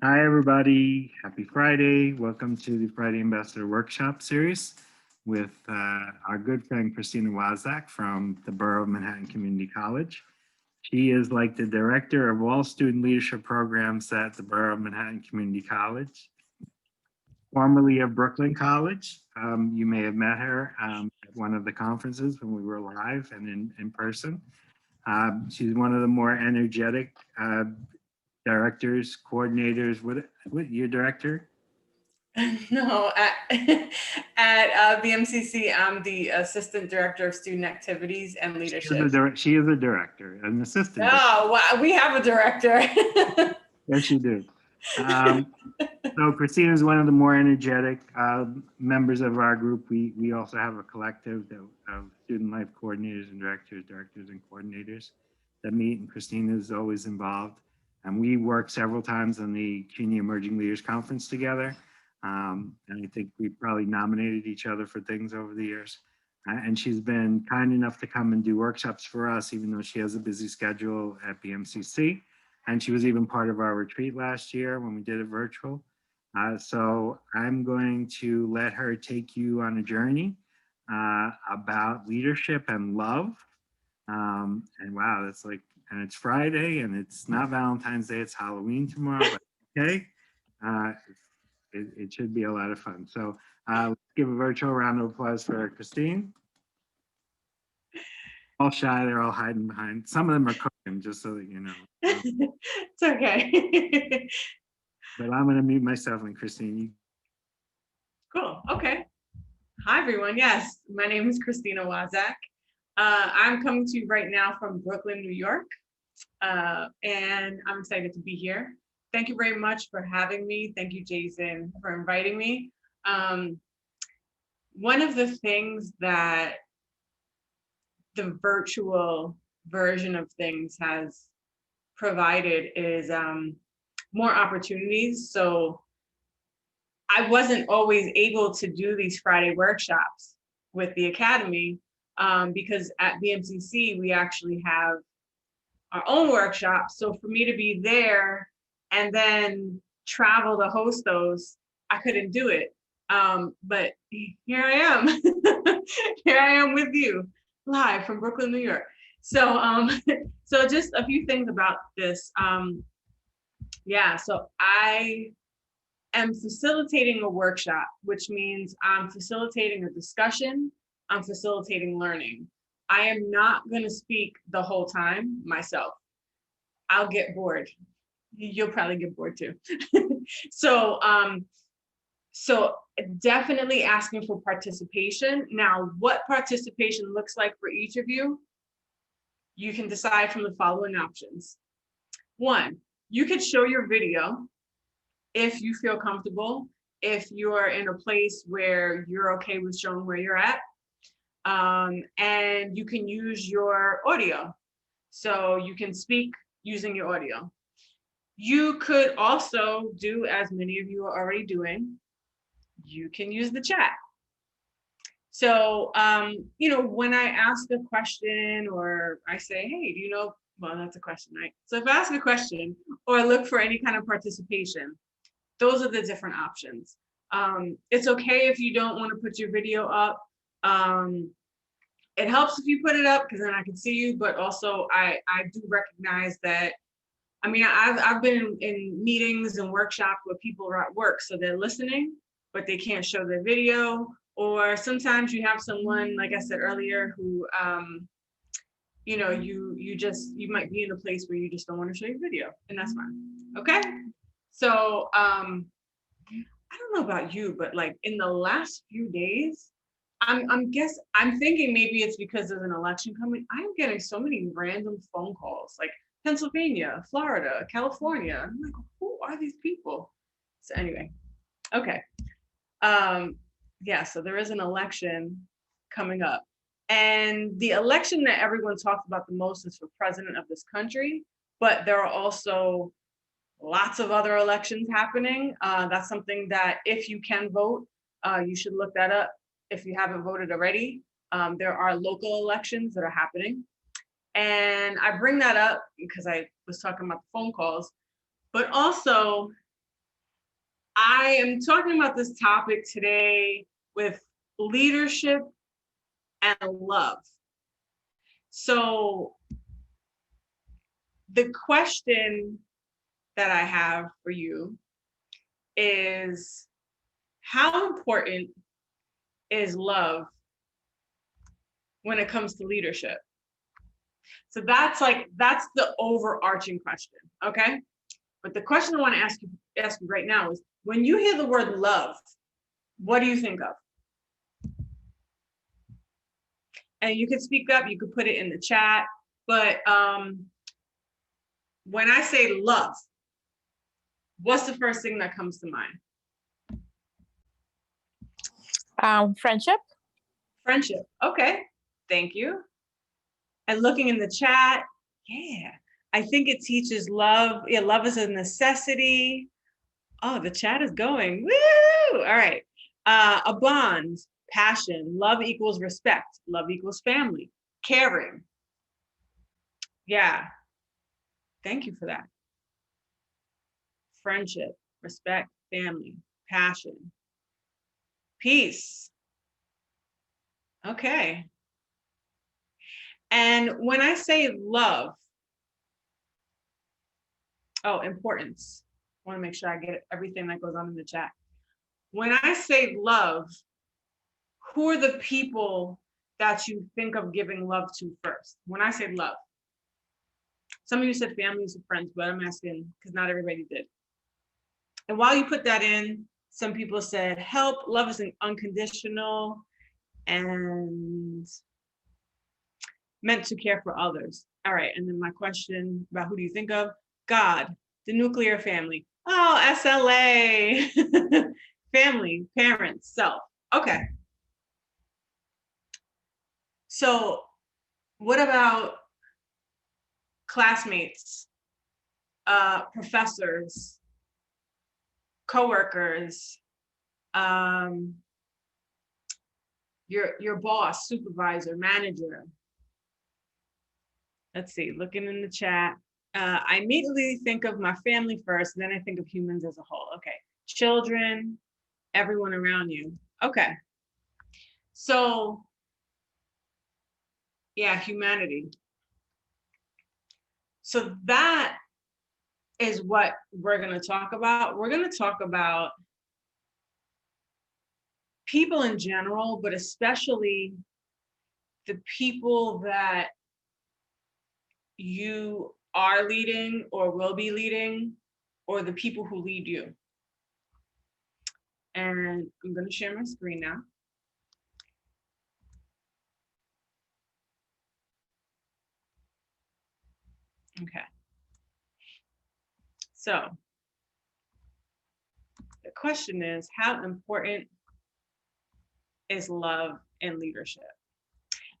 Hi, everybody. Happy Friday. Welcome to the Friday Ambassador Workshop Series with our good friend Christina Waszak from the Borough of Manhattan Community College. She is like the director of all student leadership programs at the Borough of Manhattan Community College, formerly of Brooklyn College. You may have met her at one of the conferences when we were live and in person. She's one of the more energetic directors, coordinators. What your director? No, at BMCC, I'm the Assistant Director of Student Activities and Leadership. She is a director, an assistant director. Oh, wow, we have a director. Yes, you do. So Christina is one of the more energetic members of our group. We also have a collective of student life coordinators and directors and coordinators that meet, and Christina is always involved. And we work several times on the CUNY Emerging Leaders Conference together. And I think we probably nominated each other for things over the years. And she's been kind enough to come and do workshops for us, even though she has a busy schedule at BMCC. And she was even part of our retreat last year when we did it virtual. So I'm going to let her take you on a journey about leadership and love. And wow, that's like, and it's Friday and it's not Valentine's Day, it's Halloween tomorrow, but okay. Uh, it should be a lot of fun. So let's give a virtual round of applause for Christine. All shy, they're all hiding behind. Some of them are cooking, just so that you know. It's okay. But I'm going to mute myself and Christine, you. Cool. Okay. Hi, everyone. Yes, my name is Christina Waszak. I'm coming to you right now from Brooklyn, New York, and I'm excited to be here. Thank you very much for having me. Thank you, Jason, for inviting me. One of the things that the virtual version of things has provided is more opportunities. So I wasn't always able to do these Friday workshops with the Academy because at BMCC, we actually have our own workshops. So for me to be there and then travel to Hostos, I couldn't do it. But here I am. Here I am with you live from Brooklyn, New York. So, so just a few things about this. So I am facilitating a workshop, which means I'm facilitating a discussion, I'm facilitating learning. I am not going to speak the whole time myself. I'll get bored. You'll probably get bored too. so, so definitely asking for participation. Now, what participation looks like for each of you can decide from the following options. One, you could show your video if you feel comfortable, if you're in a place where you're okay with showing where you're at, and you can use your audio. So you can speak using your audio. You could also do, as many of you are already doing, you can use the chat. So, when I ask a question or I say, hey, do you know, well, that's a question, right? So if I ask a question or look for any kind of participation, those are the different options. It's okay if you don't want to put your video up. It helps if you put it up because then I can see you, but also I do recognize that, I mean, I've been in meetings and workshops where people are at work, so they're listening, but they can't show their video. Or sometimes you have someone, like I said earlier, who, you might be in a place where you just don't want to show your video, and that's fine. Okay. So, I don't know about you, but like in the last few days, I'm thinking maybe it's because there's an election coming. I'm getting so many random phone calls, like Pennsylvania, Florida, California. I'm like, who are these people? So anyway, okay. So there is an election coming up. And the election that everyone talks about the most is for president of this country, but there are also lots of other elections happening. That's something that if you can vote, you should look that up if you haven't voted already. There are local elections that are happening. And I bring that up because I was talking about the phone calls, but also I am talking about this topic today with leadership and love. So the question that I have for you is, how important is love when it comes to leadership? So that's the overarching question, okay? But the question I want to ask you right now is, when you hear the word love, what do you think of? And you can speak up, you could put it in the chat, but when I say love, what's the first thing that comes to mind? Friendship. Friendship. Okay, thank you. And looking in the chat, yeah, I think it teaches love. Yeah, love is a necessity. Oh, the chat is going. Woo! All right. A bond, passion, love equals respect, love equals family, caring. Yeah. Thank you for that. Friendship, respect, family, passion, peace. Okay. And when I say love, oh, importance. I want to make sure I get everything that goes on in the chat. When I say love, who are the people that you think of giving love to first? When I say love, some of you said families and friends, but I'm asking because not everybody did. And while you put that in, some people said help, love is unconditional and meant to care for others. All right, and then my question about who do you think of? God, the nuclear family. Oh, SLA. Family, parents, self. Okay. So what about classmates, professors, coworkers, your boss, supervisor, manager? Let's see, looking in the chat. I immediately think of my family first, then I think of humans as a whole. Okay, children, everyone around you. Okay, so yeah, humanity. So that is what we're going to talk about. We're going to talk about people in general, but especially the people that you are leading or will be leading, or the people who lead you. And I'm going to share my screen now. Okay. So the question is, how important is love in leadership?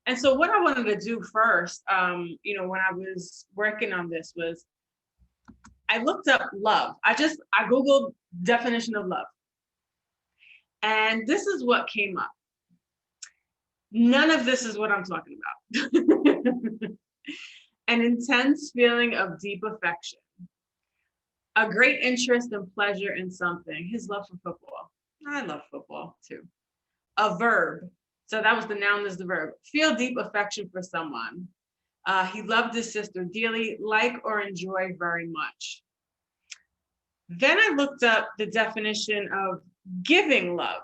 And so what I wanted to do first, when I was working on this was, I looked up love. I Googled definition of love. And this is what came up. None of this is what I'm talking about. An intense feeling of deep affection. A great interest and pleasure in something. His love for football. I love football too. A verb. So that was the noun, is the verb. Feel deep affection for someone. He loved his sister dearly, like or enjoy very much. Then I looked up the definition of giving love.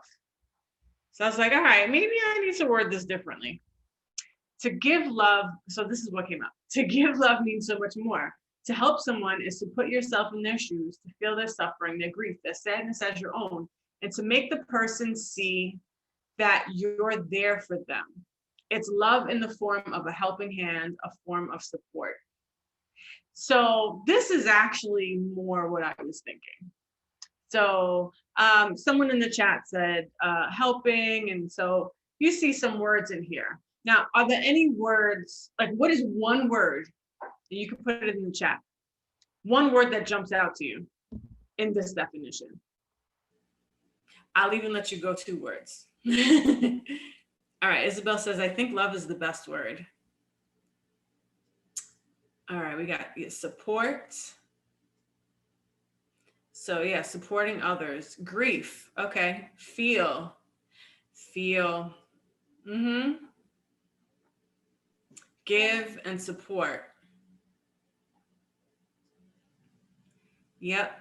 So I was like, all right, maybe I need to word this differently. To give love, so this is what came up. To give love means so much more. To help someone is to put yourself in their shoes, to feel their suffering, their grief, their sadness as your own, and to make the person see that you're there for them. It's love in the form of a helping hand, a form of support. So this is actually more what I was thinking. So someone in the chat said helping, and so you see some words in here. Now, are there any words, like what is one word, you can put it in the chat, one word that jumps out to you in this definition? I'll even let you go 2 words. All right, Isabel says, I think love is the best word. All right, we got support, So yeah, supporting others. Grief. Okay. Feel. Mm-hmm. Give and support. Yep.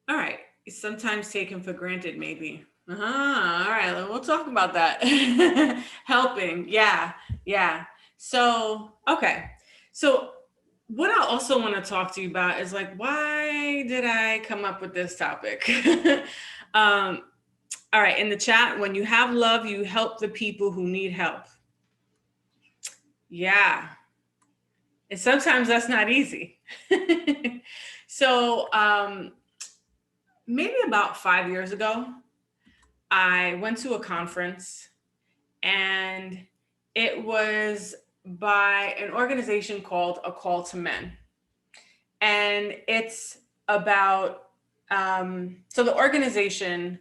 All right. Sometimes taken for granted, maybe. Uh-huh. All right. We'll talk about that. Helping. Yeah. Yeah. So, okay. So, what I also want to talk to you about is like, why did I come up with this topic? All right. In the chat, when you have love, you help the people who need help. Yeah. And sometimes that's not easy. So, maybe about 5 years ago, I went to a conference and it was by an organization called A Call to Men. And it's about, so the organization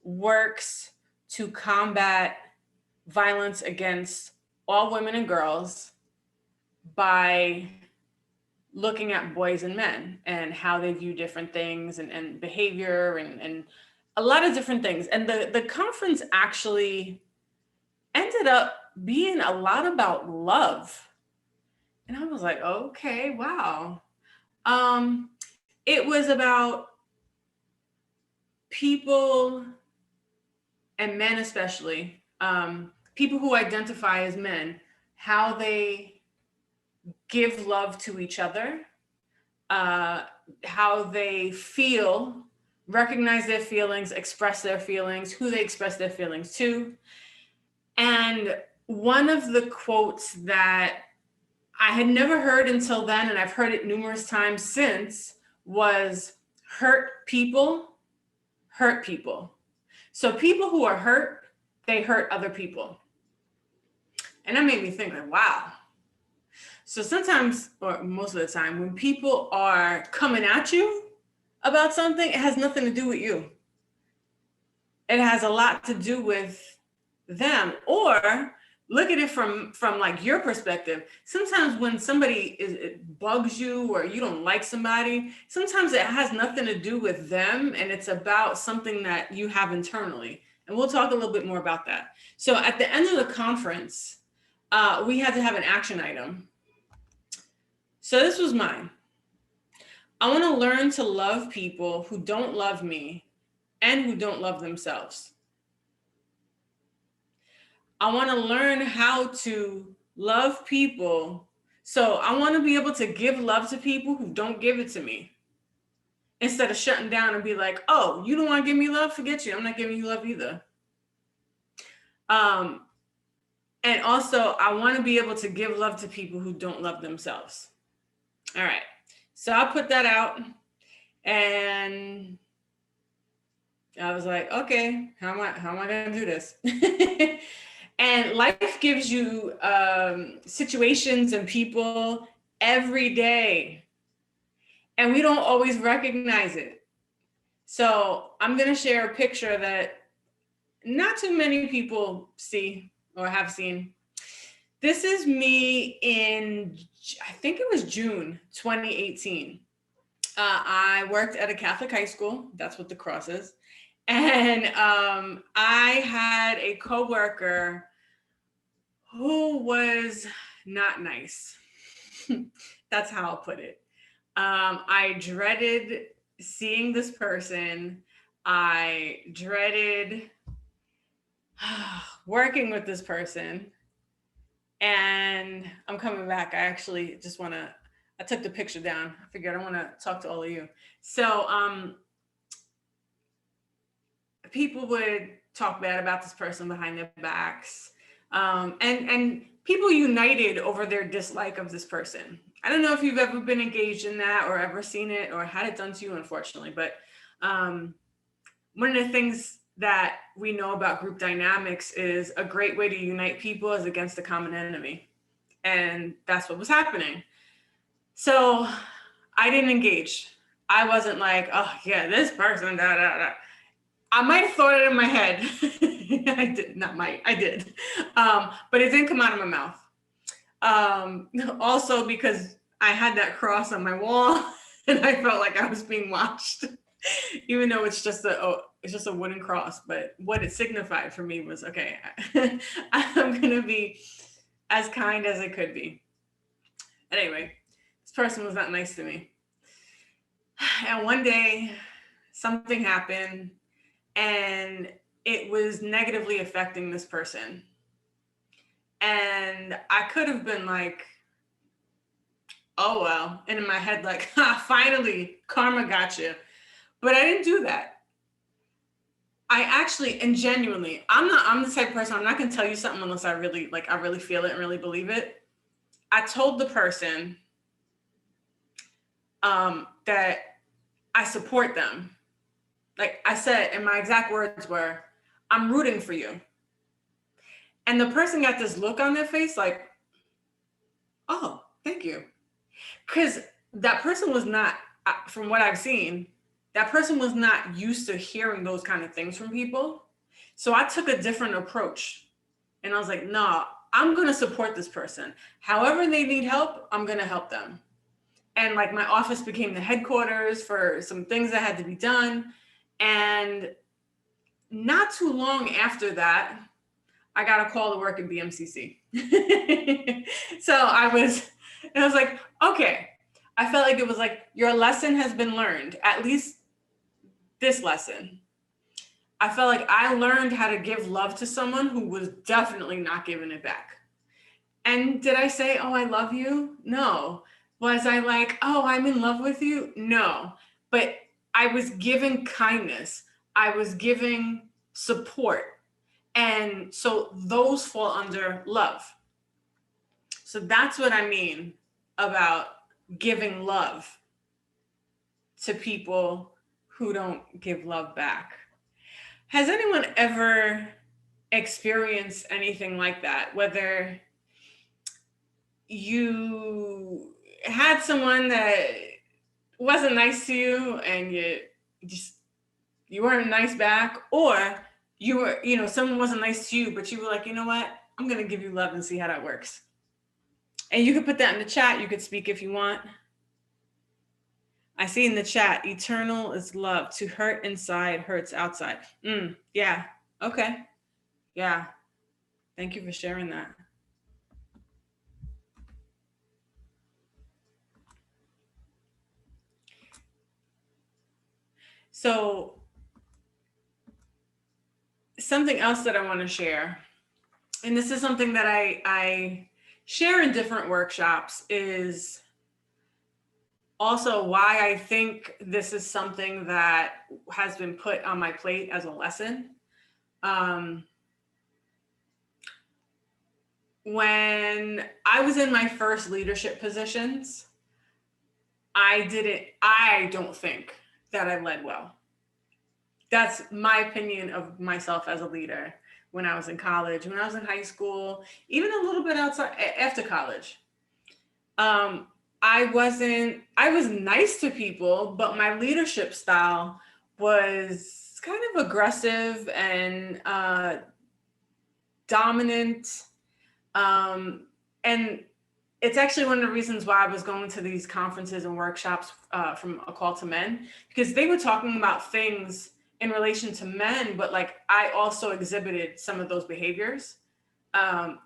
works to combat violence against all women and girls by looking at boys and men and how they view different things and behavior and a lot of different things. And the conference actually ended up being a lot about love. And I was like, okay, wow. It was about people and men especially, people who identify as men, how they give love to each other, how they feel, recognize their feelings, express their feelings, who they express their feelings to. And one of the quotes that I had never heard until then, and I've heard it numerous times since, was hurt people hurt people. So people who are hurt, they hurt other people. And that made me think like, wow. So sometimes, or most of the time, when people are coming at you about something, it has nothing to do with you. It has a lot to do with them. Or look at it from like your perspective. Sometimes when somebody it bugs you or you don't like somebody, sometimes it has nothing to do with them and it's about something that you have internally. And we'll talk a little bit more about that. So at the end of the conference, we had to have an action item. So this was mine. I want to learn to love people who don't love me and who don't love themselves. I want to learn how to love people. So I want to be able to give love to people who don't give it to me. Instead of shutting down and be like, oh, you don't want to give me love? Forget you. I'm not giving you love either. And also, I want to be able to give love to people who don't love themselves. All right. So I put that out and I was like, okay, how am I going to do this? And life gives you situations and people every day, and we don't always recognize it. So I'm going to share a picture that not too many people see or have seen. This is me in, I think it was June 2018. I worked at a Catholic high school. That's what the cross is. And I had a coworker who was not nice. That's how I'll put it. I dreaded seeing this person. I dreaded working with this person. And I'm coming back. I actually just I took the picture down. I figured I want to talk to all of you. So people would talk bad about this person behind their backs. And people united over their dislike of this person. I don't know if you've ever been engaged in that or ever seen it or had it done to you, unfortunately, but one of the things that we know about group dynamics is a great way to unite people is against a common enemy. And that's what was happening. So I didn't engage. I wasn't like, oh yeah, this person, da, da, da. I might have thought it in my head. I did, not might, I did. But it didn't come out of my mouth. Also because I had that cross on my wall and I felt like I was being watched, even though it's just a wooden cross. But what it signified for me was, okay, I'm gonna be as kind as I could be. Anyway, this person was not nice to me. And one day something happened and it was negatively affecting this person. And I could have been like, oh, well, and in my head, like, ha, finally, karma got you. But I didn't do that. I actually, and genuinely, I'm the type of person, I'm not gonna tell you something unless I really feel it and really believe it. I told the person that I support them. Like I said, and my exact words were, I'm rooting for you. And the person got this look on their face like, oh, thank you. Because that person was not, from what I've seen, that person was not used to hearing those kind of things from people. So I took a different approach. And I was like, no, I'm going to support this person. However they need help, I'm going to help them. And like my office became the headquarters for some things that had to be done. And not too long after that, I got a call to work at BMCC. So I was like, okay. I felt like it was like, your lesson has been learned, at least this lesson. I felt like I learned how to give love to someone who was definitely not giving it back. And did I say, oh, I love you? No. Was I like, oh, I'm in love with you? No. But I was giving kindness. I was giving support. And so those fall under love. So that's what I mean about giving love to people who don't give love back. Has anyone ever experienced anything like that? Whether you had someone that wasn't nice to you and you weren't nice back, or you were, someone wasn't nice to you, but you were like, you know what? I'm going to give you love and see how that works. And you could put that in the chat. You could speak if you want. I see in the chat, eternal is love. To hurt inside hurts outside. Yeah. Okay. Yeah. Thank you for sharing that. So something else that I want to share, and this is something that I share in different workshops, is also why I think this is something that has been put on my plate as a lesson. When I was in my first leadership positions, I don't think that I led well. That's my opinion of myself as a leader. When I was in college, when I was in high school, even a little bit outside after college. I was nice to people, but my leadership style was kind of aggressive and dominant. And it's actually one of the reasons why I was going to these conferences and workshops from A Call to Men, because they were talking about things in relation to men, but like I also exhibited some of those behaviors.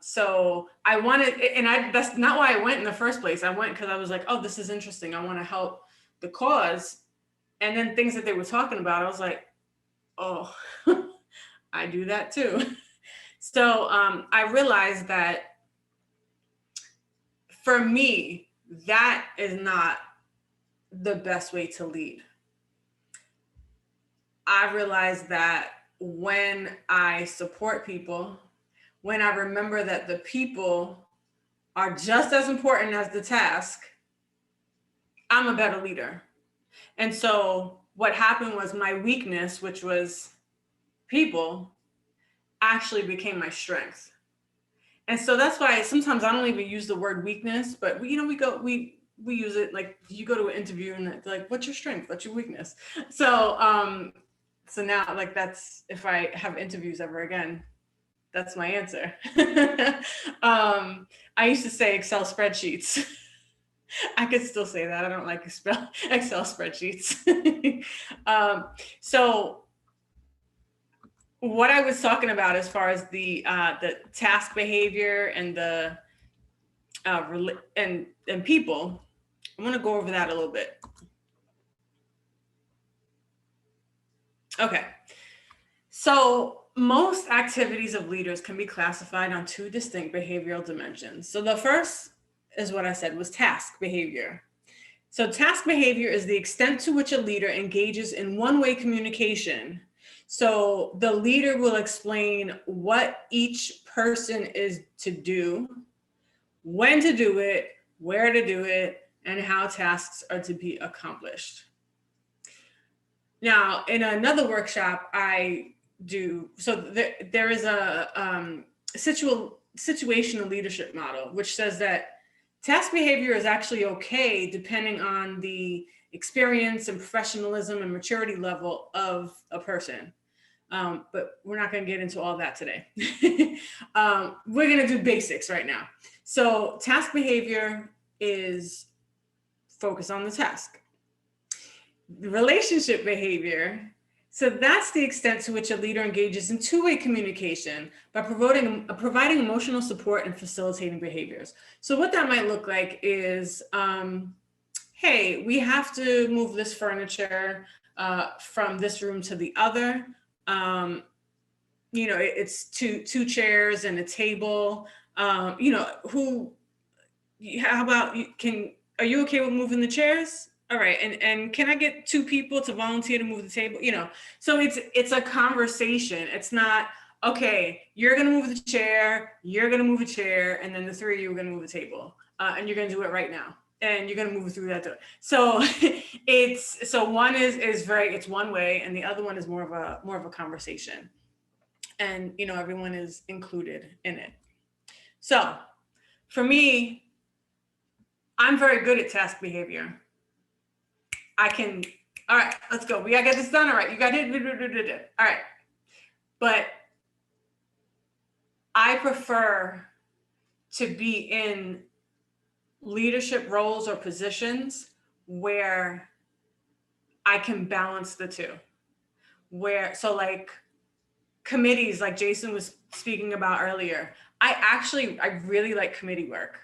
So I wanted, and that's not why I went in the first place. I went because I was like, oh, this is interesting. I want to help the cause. And then things that they were talking about, I was like, oh, I do that too. So I realized that for me, that is not the best way to lead. I realized that when I support people, when I remember that the people are just as important as the task, I'm a better leader. And so what happened was my weakness, which was people, actually became my strength. And so that's why sometimes I don't even use the word weakness, but we use it, like you go to an interview and it's like, what's your strength? What's your weakness? So now like that's, if I have interviews ever again, That's my answer. I used to say Excel spreadsheets. I could still say that. I don't like Excel spreadsheets. So what I was talking about as far as the task behavior and the and people, I'm going to go over that a little bit. Okay. So most activities of leaders can be classified on two distinct behavioral dimensions. So the first is what I said was task behavior. So task behavior is the extent to which a leader engages in one-way communication. So the leader will explain what each person is to do, when to do it, where to do it, and how tasks are to be accomplished. Now, in another workshop I do, so there is a situational leadership model, which says that task behavior is actually okay depending on the experience and professionalism and maturity level of a person. But we're not going to get into all that today. We're going to do basics right now. So task behavior is focus on the task. Relationship behavior, so that's the extent to which a leader engages in two-way communication by providing emotional support and facilitating behaviors. So what that might look like is, hey, we have to move this furniture from this room to the other. It's two chairs and a table. How about are you okay with moving the chairs? All right, and can I get two people to volunteer to move the table? So it's a conversation. It's not, okay, you're gonna move the chair, you're gonna move a chair, and then the three of you are gonna move the table, and you're gonna do it right now, and you're gonna move through that door. So one it's one way, and the other one is more of a conversation, and everyone is included in it. So for me, I'm very good at task behavior. All right, let's go. We gotta get this done. All right, you got it. All right. But I prefer to be in leadership roles or positions where I can balance the two. So like committees, like Jason was speaking about earlier, I really like committee work.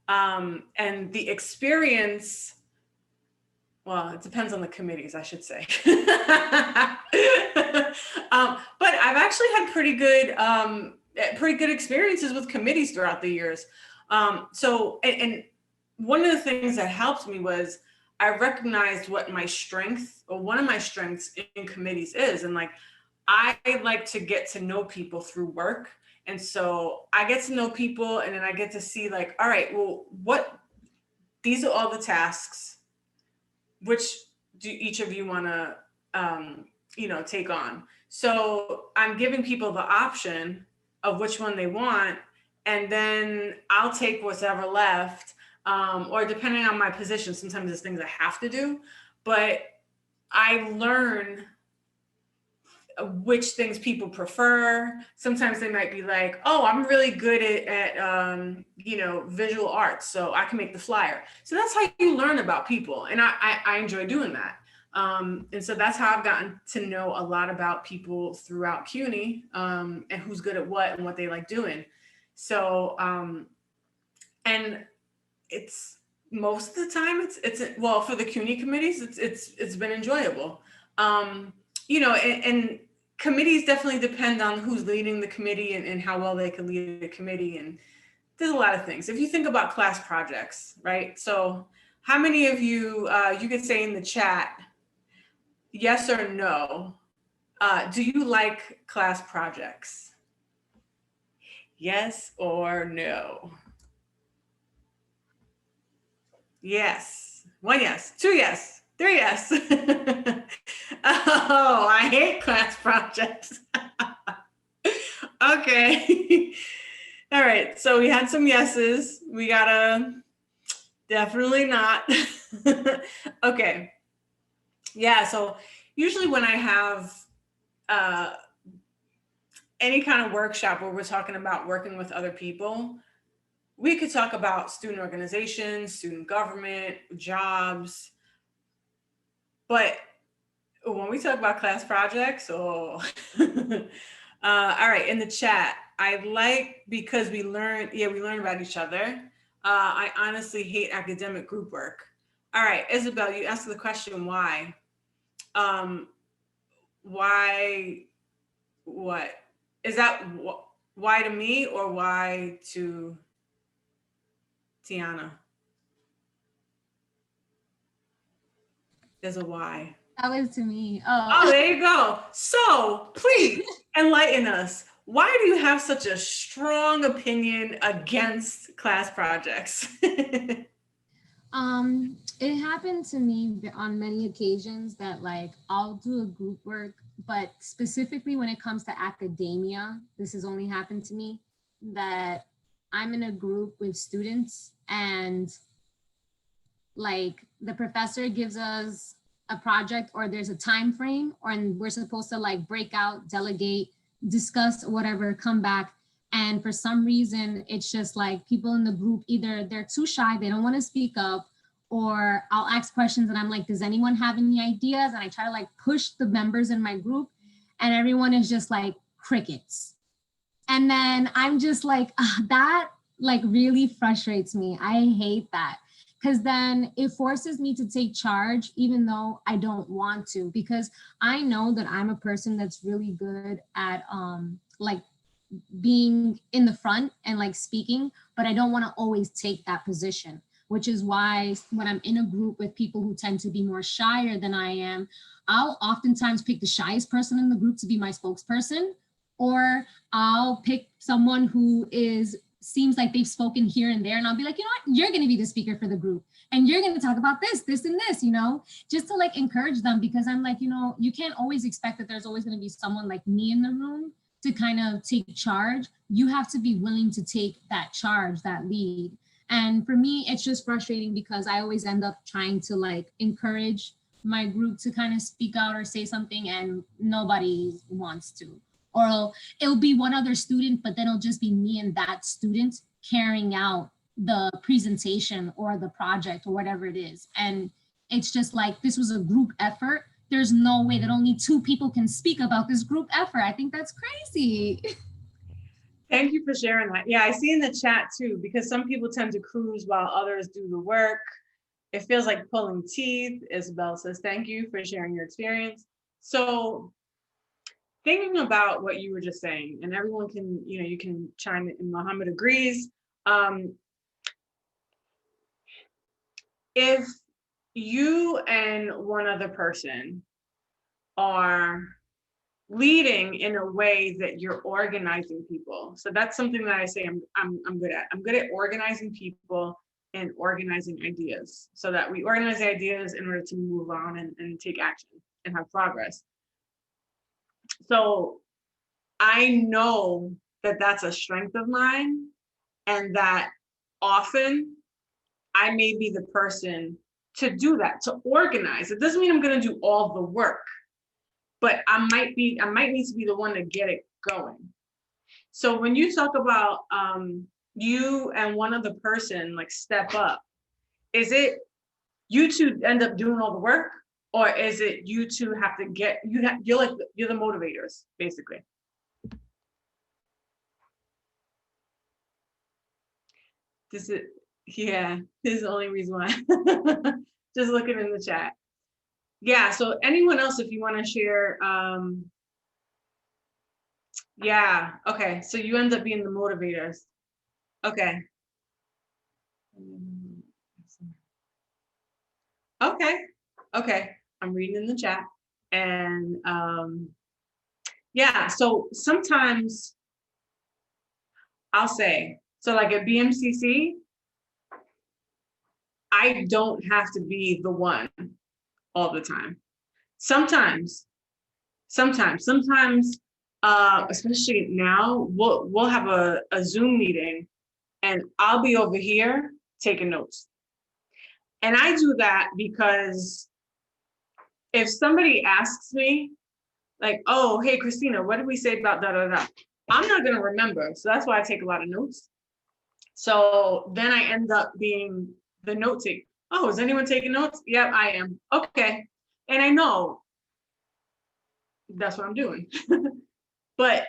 And the experience, well, it depends on the committees, I should say. But I've actually had pretty good experiences with committees throughout the years. So one of the things that helped me was I recognized what one of my strengths in committees is. And like, I like to get to know people through work. And so I get to know people, and then I get to see like, all right, well, these are all the tasks. Which do each of you want to, take on? So I'm giving people the option of which one they want, and then I'll take what's ever left, or depending on my position, sometimes there's things I have to do, but I learn which things people prefer. Sometimes they might be like, oh, I'm really good at visual arts, so I can make the flyer. So that's how you learn about people. And I enjoy doing that. And so that's how I've gotten to know a lot about people throughout CUNY, and who's good at what and what they like doing. So, and it's most of the time it's well, for the CUNY committees, it's been enjoyable. And committees definitely depend on who's leading the committee and how well they can lead the committee. And there's a lot of things. If you think about class projects, right? So how many of you, you could say in the chat, yes or no, do you like class projects? Yes or no? Yes. One yes. Two yes. Three yes. Oh, I hate class projects. Okay. All right. So we had some yeses. We got a definitely not. Okay. Yeah. So usually when I have any kind of workshop where we're talking about working with other people, we could talk about student organizations, student government, jobs. But when we talk about class projects, all right, in the chat, I like because we learn about each other. I honestly hate academic group work. All right, Isabel, you asked the question why. Why, what? Is that why to me or why to Tiana? There's a why. That was to me. Oh, there you go. So please enlighten us. Why do you have such a strong opinion against class projects? It happened to me on many occasions that like I'll do a group work, but specifically when it comes to academia, this has only happened to me that I'm in a group with students and like the professor gives us a project or there's a time frame or and we're supposed to like break out, delegate, discuss whatever, come back. And for some reason, it's just like people in the group, either they're too shy, they don't want to speak up, or I'll ask questions and I'm like, does anyone have any ideas? And I try to like push the members in my group and everyone is just like crickets. And then I'm just like, that like really frustrates me. I hate that. Because then it forces me to take charge, even though I don't want to, because I know that I'm a person that's really good at like being in the front and like speaking, but I don't want to always take that position, which is why when I'm in a group with people who tend to be more shyer than I am, I'll oftentimes pick the shyest person in the group to be my spokesperson, or I'll pick someone who seems like they've spoken here and there. And I'll be like, you know what, you're going to be the speaker for the group. And you're going to talk about this, this, and this, you know, just to like encourage them, because I'm like, you know, you can't always expect that there's always going to be someone like me in the room to kind of take charge. You have to be willing to take that charge, that lead. And for me, it's just frustrating because I always end up trying to like encourage my group to kind of speak out or say something and nobody wants to. Or it'll be one other student, but then it'll just be me and that student carrying out the presentation or the project or whatever it is. And it's just like, this was a group effort. There's no way that only 2 people can speak about this group effort. I think that's crazy. Thank you for sharing that. Yeah, I see in the chat too, because some people tend to cruise while others do the work. It feels like pulling teeth. Isabel says, thank you for sharing your experience. So thinking about what you were just saying, and everyone can, you know, you can chime in, Muhammad agrees. If you and one other person are leading in a way that you're organizing people, so that's something that I say I'm good at. I'm good at organizing people and organizing ideas, so that we organize ideas in order to move on and take action and have progress. So I know that that's a strength of mine, and that often I may be the person to do that, to organize. It doesn't mean I'm going to do all the work, but I might need to be the one to get it going. So when you talk about you and one other person like step up, is it you two end up doing all the work, or is it you two have to you're the motivators basically? This is the only reason why. Just looking in the chat. Yeah, so anyone else, if you want to share, yeah, okay, so you end up being the motivators. Okay. Okay, I'm reading in the chat. And yeah, so sometimes I'll say, so like at BMCC, I don't have to be the one all the time. Sometimes, especially now, we'll have a Zoom meeting and I'll be over here taking notes. And I do that because if somebody asks me, like, oh, hey, Christina, what did we say about da da da? I'm not gonna remember. So that's why I take a lot of notes. So then I end up being the note taker. Oh, is anyone taking notes? Yep, I am. Okay. And I know that's what I'm doing. But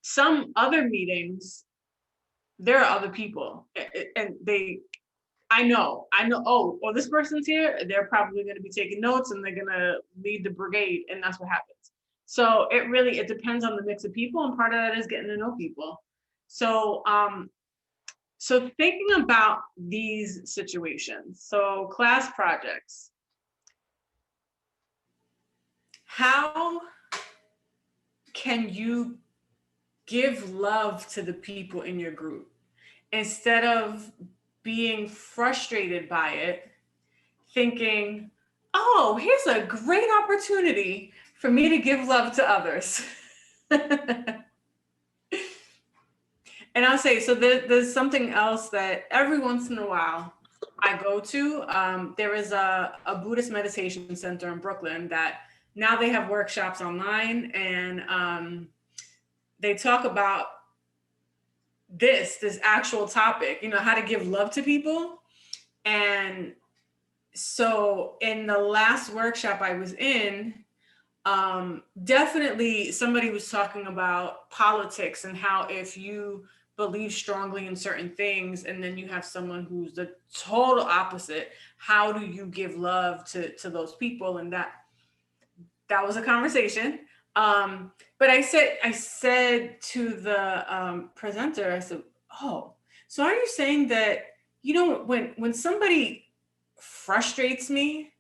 some other meetings, there are other people and I know, oh, well, this person's here, they're probably going to be taking notes and they're going to lead the brigade, and that's what happens. So it depends on the mix of people, and part of that is getting to know people. So, so thinking about these situations, so class projects, how can you give love to the people in your group instead of being frustrated by it, thinking, oh, here's a great opportunity for me to give love to others. And I'll say, so there's something else that every once in a while I go to. There is a Buddhist meditation center in Brooklyn that now they have workshops online, and they talk about this actual topic, how to give love to people. And so in the last workshop I was in, definitely somebody was talking about politics and how if you believe strongly in certain things and then you have someone who's the total opposite, how do you give love to those people? And that was a conversation. But I said to the presenter, I said, oh, so are you saying that, when somebody frustrates me,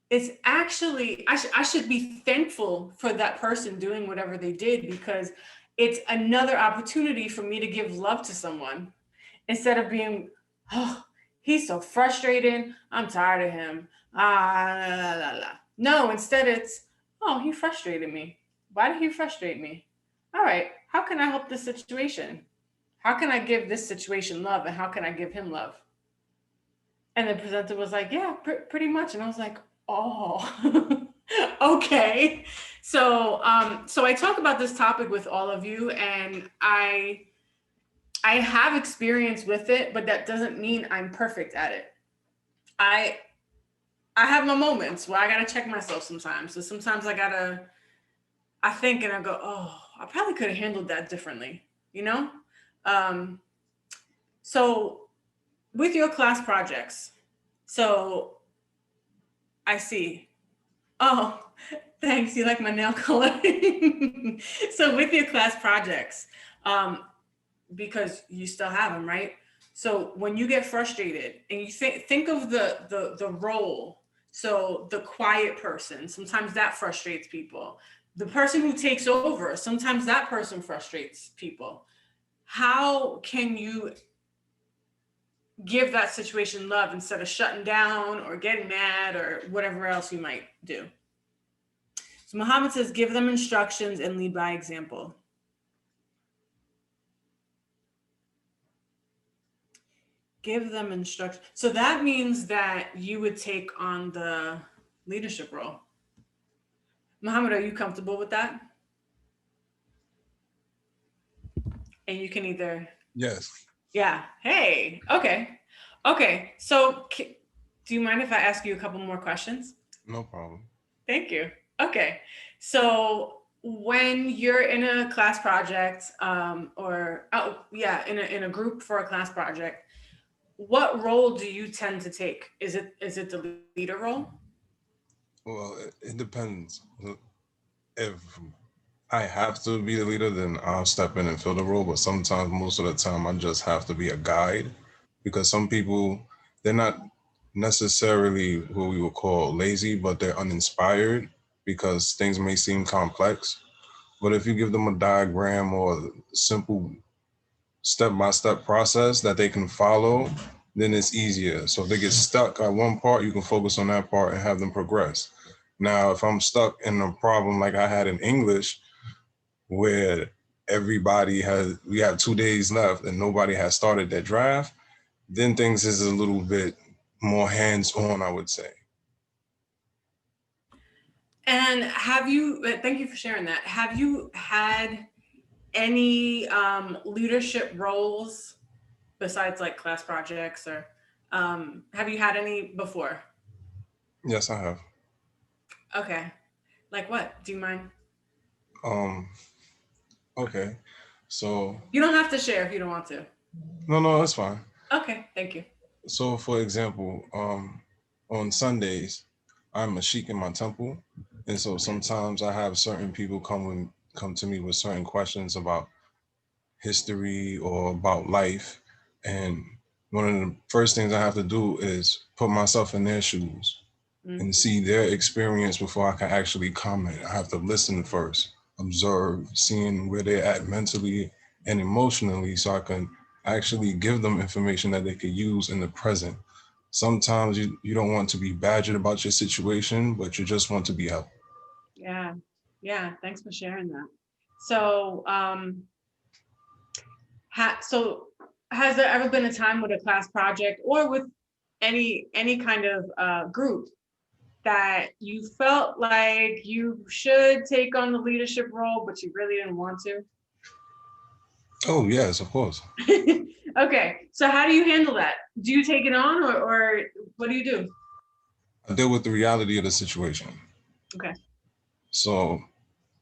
it's actually, I should be thankful for that person doing whatever they did, because it's another opportunity for me to give love to someone instead of being, oh, he's so frustrating, I'm tired of him. La, la, la. No, instead it's, oh, he frustrated me. Why did he frustrate me? All right, how can I help this situation? How can I give this situation love, and how can I give him love? And the presenter was like, yeah, pretty much. And I was like, oh, okay. So, so I talk about this topic with all of you, and I have experience with it, but that doesn't mean I'm perfect at it. I have my moments where I gotta check myself sometimes. So sometimes I think and I go, oh, I probably could have handled that differently, So with your class projects, so I see. Oh, thanks. You like my nail color. So with your class projects, because you still have them, right? So when you get frustrated and you think of the role, so the quiet person, sometimes that frustrates people. The person who takes over, sometimes that person frustrates people. How can you give that situation love instead of shutting down or getting mad or whatever else you might do? So Muhammad says, give them instructions and lead by example. Give them instructions. So that means that you would take on the leadership role. Muhammad, are you comfortable with that? And you can either. Yes. Yeah. Hey. Okay. Okay. So do you mind if I ask you a couple more questions? No problem. Thank you. Okay. So when you're in a class project, in a group for a class project, what role do you tend to take? Is it the leader role? Well, it depends. If I have to be the leader, then I'll step in and fill the role. But sometimes, most of the time, I just have to be a guide, because some people, they're not necessarily what we would call lazy, but they're uninspired because things may seem complex. But if you give them a diagram or simple step-by-step process that they can follow, then it's easier. So if they get stuck at one part, you can focus on that part and have them progress. Now, if I'm stuck in a problem like I had in English, where we have 2 days left and nobody has started their draft, then things is a little bit more hands-on, I would say. And thank you for sharing that. Have you had any leadership roles besides like class projects, or have you had any before? Yes, I have. Okay. Like what? Do you mind? Okay. So You don't have to share if you don't want to. no, that's fine. Okay, thank you. So for example, on Sundays, I'm a sheik in my temple. And so sometimes I have certain people come to me with certain questions about history or about life. And one of the first things I have to do is put myself in their shoes and see their experience before I can actually comment. I have to listen first, observe, seeing where they're at mentally and emotionally, so I can actually give them information that they could use in the present. Sometimes you don't want to be badgered about your situation, but you just want to be helped. Yeah, thanks for sharing that. So so has there ever been a time with a class project or with any kind of group that you felt like you should take on the leadership role, but you really didn't want to? Oh, yes, of course. Okay, so how do you handle that? Do you take it on, or what do you do? I deal with the reality of the situation. Okay. So,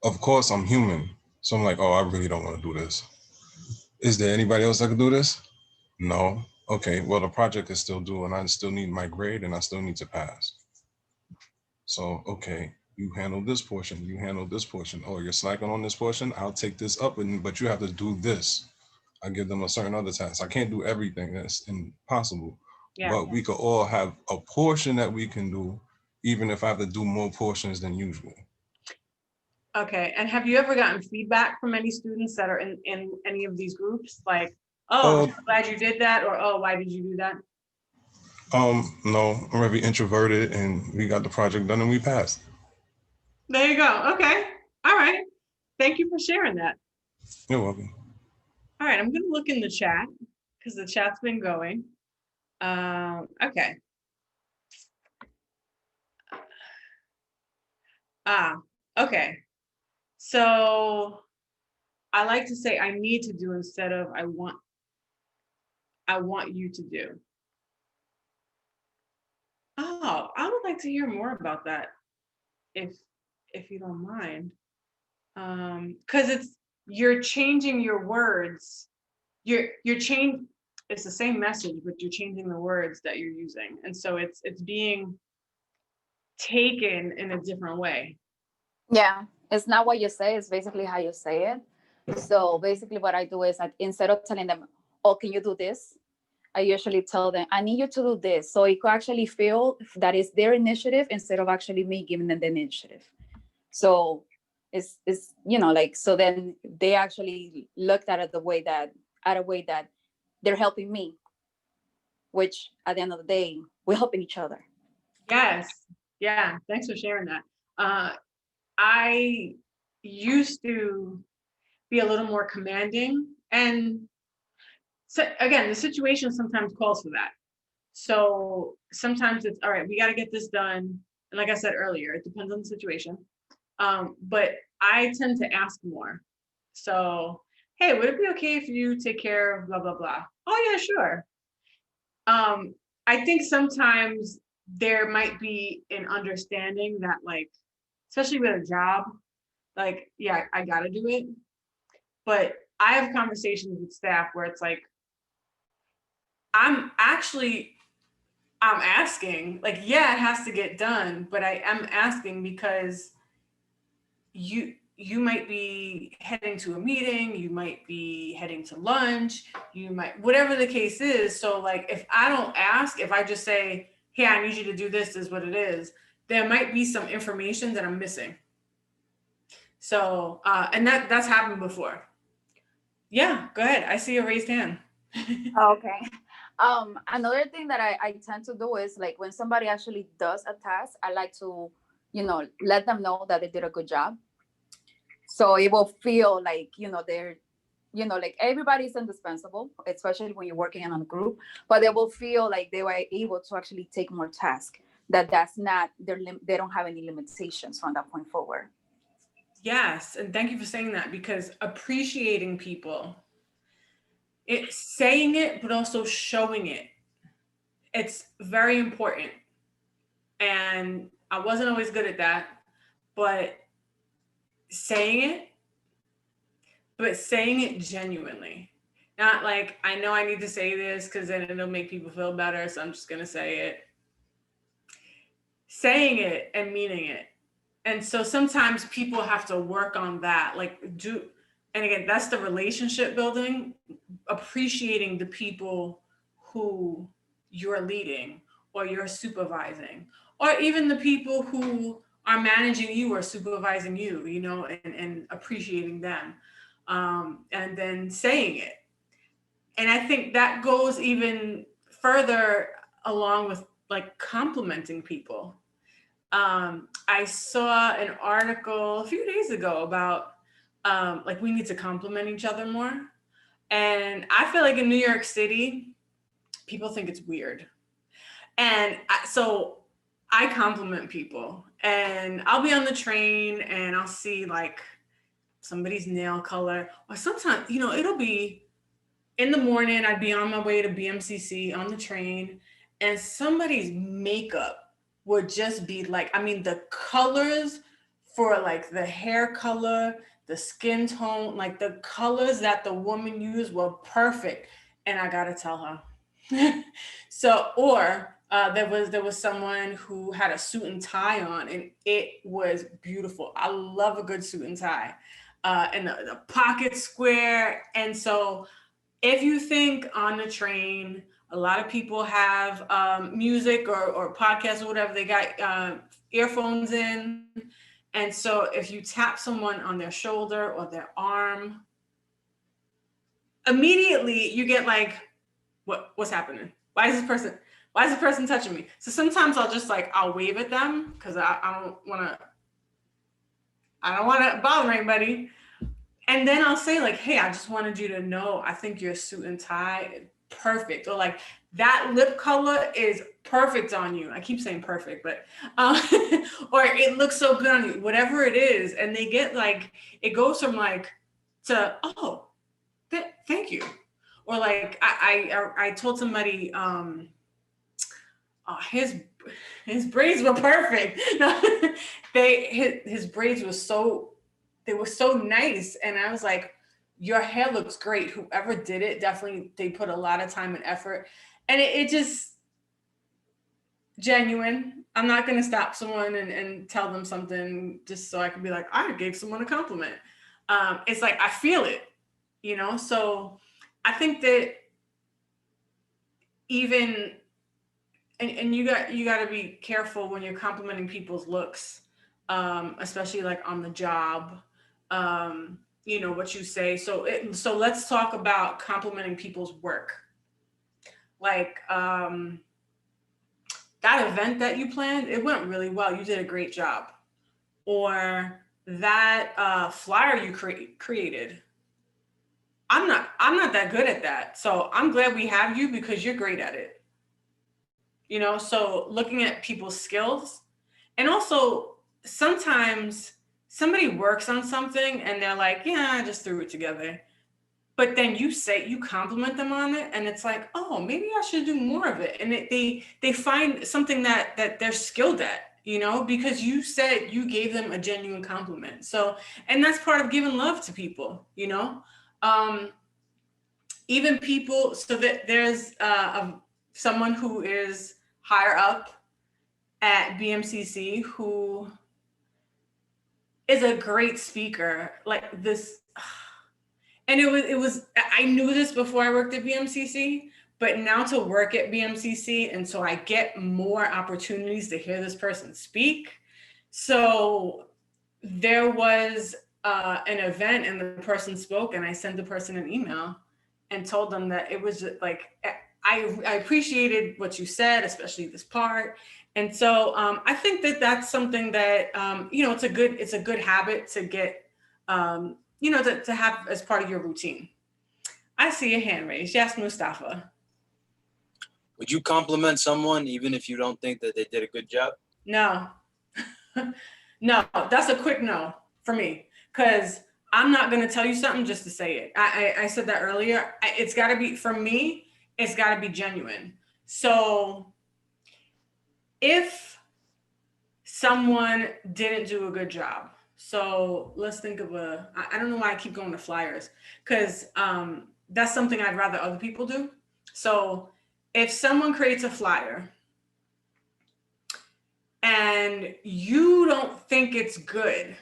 of course, I'm human. So I'm like, oh, I really don't want to do this. Is there anybody else that can do this? No. Okay, well, the project is still due and I still need my grade and I still need to pass. So, okay, you handle this portion, you handle this portion. Oh, you're slacking on this portion? I'll take this up, but you have to do this. I give them a certain other task. I can't do everything. That's impossible. Yeah. But we could all have a portion that we can do, even if I have to do more portions than usual. Okay, and have you ever gotten feedback from any students that are in any of these groups? Like, oh, I'm so glad you did that, or oh, why did you do that? No, I'm very introverted and we got the project done and we passed. There you go. Okay. All right. Thank you for sharing that. You're welcome. All right, I'm gonna look in the chat because the chat's been going. Okay. Okay. So I like to say I need to do instead of I want you to do. Oh, I would like to hear more about that if you don't mind. Because you're changing your words. It's the same message, but you're changing the words that you're using. And so it's being taken in a different way. Yeah, it's not what you say, it's basically how you say it. So basically what I do is instead of telling them, oh, can you do this? I usually tell them, I need you to do this. So it could actually feel that it's their initiative instead of actually me giving them the initiative. So it's like, so then they actually looked at it a way that they're helping me, which at the end of the day, we're helping each other. Yes. Yeah. Thanks for sharing that. I used to be a little more commanding, and so again, the situation sometimes calls for that. So sometimes it's all right, we got to get this done. And like I said earlier, it depends on the situation. But I tend to ask more. So, hey, would it be okay if you take care of blah, blah, blah? Oh yeah, sure. I think sometimes there might be an understanding that, like, especially with a job, like, yeah, I gotta do it. But I have conversations with staff where it's like, I'm asking, like, yeah, it has to get done, but I am asking because you might be heading to a meeting, you might be heading to lunch, you might, whatever the case is. So like, if I don't ask, if I just say, hey, I need you to do this is what it is, there might be some information that I'm missing. So, and that's happened before. Yeah, go ahead. I see a raised hand. Okay. Another thing that I tend to do is, like, when somebody actually does a task, I like to, let them know that they did a good job. So it will feel like, they're, like, everybody's indispensable, especially when you're working in a group, but they will feel like they were able to actually take more tasks, that's not, they don't have any limitations from that point forward. Yes, and thank you for saying that, because appreciating people, it's saying it, but also showing it. It's very important. And I wasn't always good at that, but saying it genuinely. Not like, I know I need to say this because then it'll make people feel better, so I'm just gonna say it. Saying it and meaning it. And so sometimes people have to work on that. And again, that's the relationship building, appreciating the people who you're leading or you're supervising, or even the people who are managing you or supervising you, and appreciating them. And then saying it. And I think that goes even further along with like complimenting people. I saw an article a few days ago about like we need to compliment each other more. And I feel like in New York City, people think it's weird. And so I compliment people, and I'll be on the train and I'll see like somebody's nail color, or sometimes, it'll be in the morning, I'd be on my way to BMCC on the train, and somebody's makeup would just be like, I mean, the colors for like the hair color, the skin tone, like the colors that the woman used were perfect. And I gotta tell her. There was someone who had a suit and tie on, and it was beautiful. I love a good suit and tie, and the pocket square. And so if you think on the train, a lot of people have music or podcasts or whatever, they got earphones in. And so if you tap someone on their shoulder or their arm, immediately you get like, what's happening? Why is this person touching me? So sometimes I'll wave at them because I don't want to bother anybody. And then I'll say like, hey, I just wanted you to know, I think your suit and tie is perfect. Or like, that lip color is perfect on you. I keep saying perfect, but, or it looks so good on you, whatever it is. And they get like, it goes from like to, oh, thank you. Or like, I told somebody, his braids were perfect. His braids were they were so nice. And I was like, your hair looks great. Whoever did it, definitely, they put a lot of time and effort. And it just genuine. I'm not going to stop someone and tell them something just so I can be like, I gave someone a compliment. It's like, I feel it, So I think that even, and you got to be careful when you're complimenting people's looks, especially like on the job. What you say. So let's talk about complimenting people's work. Like that event that you planned, it went really well. You did a great job. Or that flyer you created. I'm not that good at that. So I'm glad we have you because you're great at it. So looking at people's skills, and also sometimes somebody works on something and they're like, yeah, I just threw it together. But then you compliment them on it, and it's like, oh, maybe I should do more of it. And they find something that they're skilled at, because you said you gave them a genuine compliment. So, and that's part of giving love to people, even people, so that there's someone who is higher up at BMCC who is a great speaker, like this. And it was, I knew this before I worked at BMCC, but now to work at BMCC, and so I get more opportunities to hear this person speak. So there was an event and the person spoke, and I sent the person an email and told them that it was just like, I appreciated what you said, especially this part. And so I think that that's something that, it's a good habit to get, to have as part of your routine. I see a hand raised. Yes, Mustafa. Would you compliment someone even if you don't think that they did a good job? No. No, that's a quick no for me. because I'm not going to tell you something just to say it. I said that earlier. It's got to be, for me, it's got to be genuine. So if someone didn't do a good job, so let's think of I don't know why I keep going to flyers, because that's something I'd rather other people do. So if someone creates a flyer and you don't think it's good,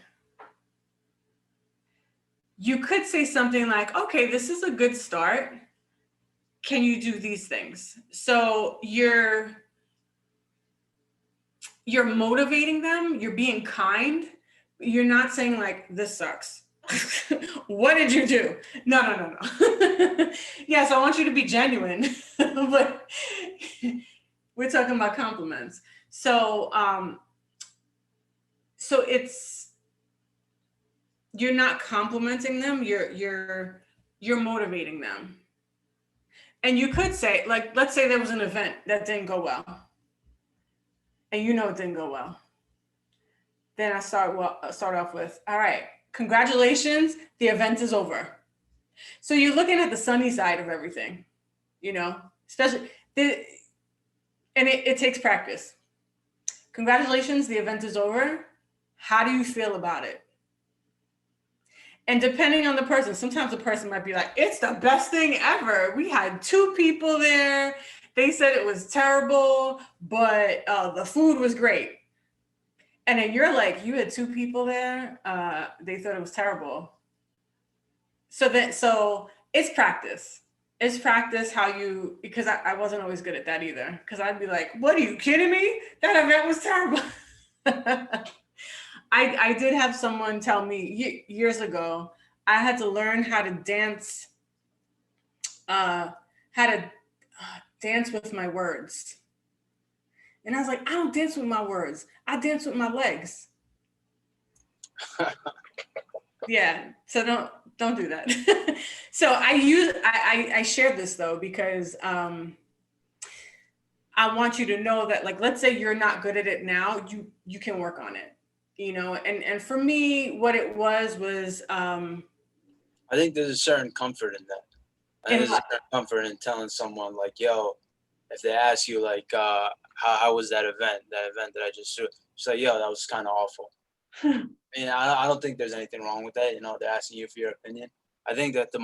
you could say something like, okay, this is a good start. Can you do these things? So you're motivating them, you're being kind. You're not saying like, this sucks. What did you do? No. Yes, I want you to be genuine, but we're talking about compliments. So you're not complimenting them, you're motivating them. And you could say, like, let's say there was an event that didn't go well, and you know it didn't go well. Then I start off with, all right, congratulations, the event is over. So you're looking at the sunny side of everything, especially, and it takes practice. Congratulations, the event is over. How do you feel about it? And depending on the person, sometimes the person might be like, it's the best thing ever. We had 2 people there. They said it was terrible, but the food was great. And then you're like, you had 2 people there. They thought it was terrible. So it's practice. It's practice because I wasn't always good at that either. Because I'd be like, what, are you kidding me? That event was terrible. I did have someone tell me years ago, I had to learn how to dance, dance with my words. And I was like, I don't dance with my words. I dance with my legs. Yeah, so don't do that. So I share this though, because I want you to know that, like, let's say you're not good at it now, you can work on it. And for me, what it was I think there's a certain comfort in that. There's a certain comfort in telling someone like, yo, if they ask you like, how was that event that I just threw? Just like, yo, that was kind of awful. I mean, I don't think there's anything wrong with that. They're asking you for your opinion. I think that the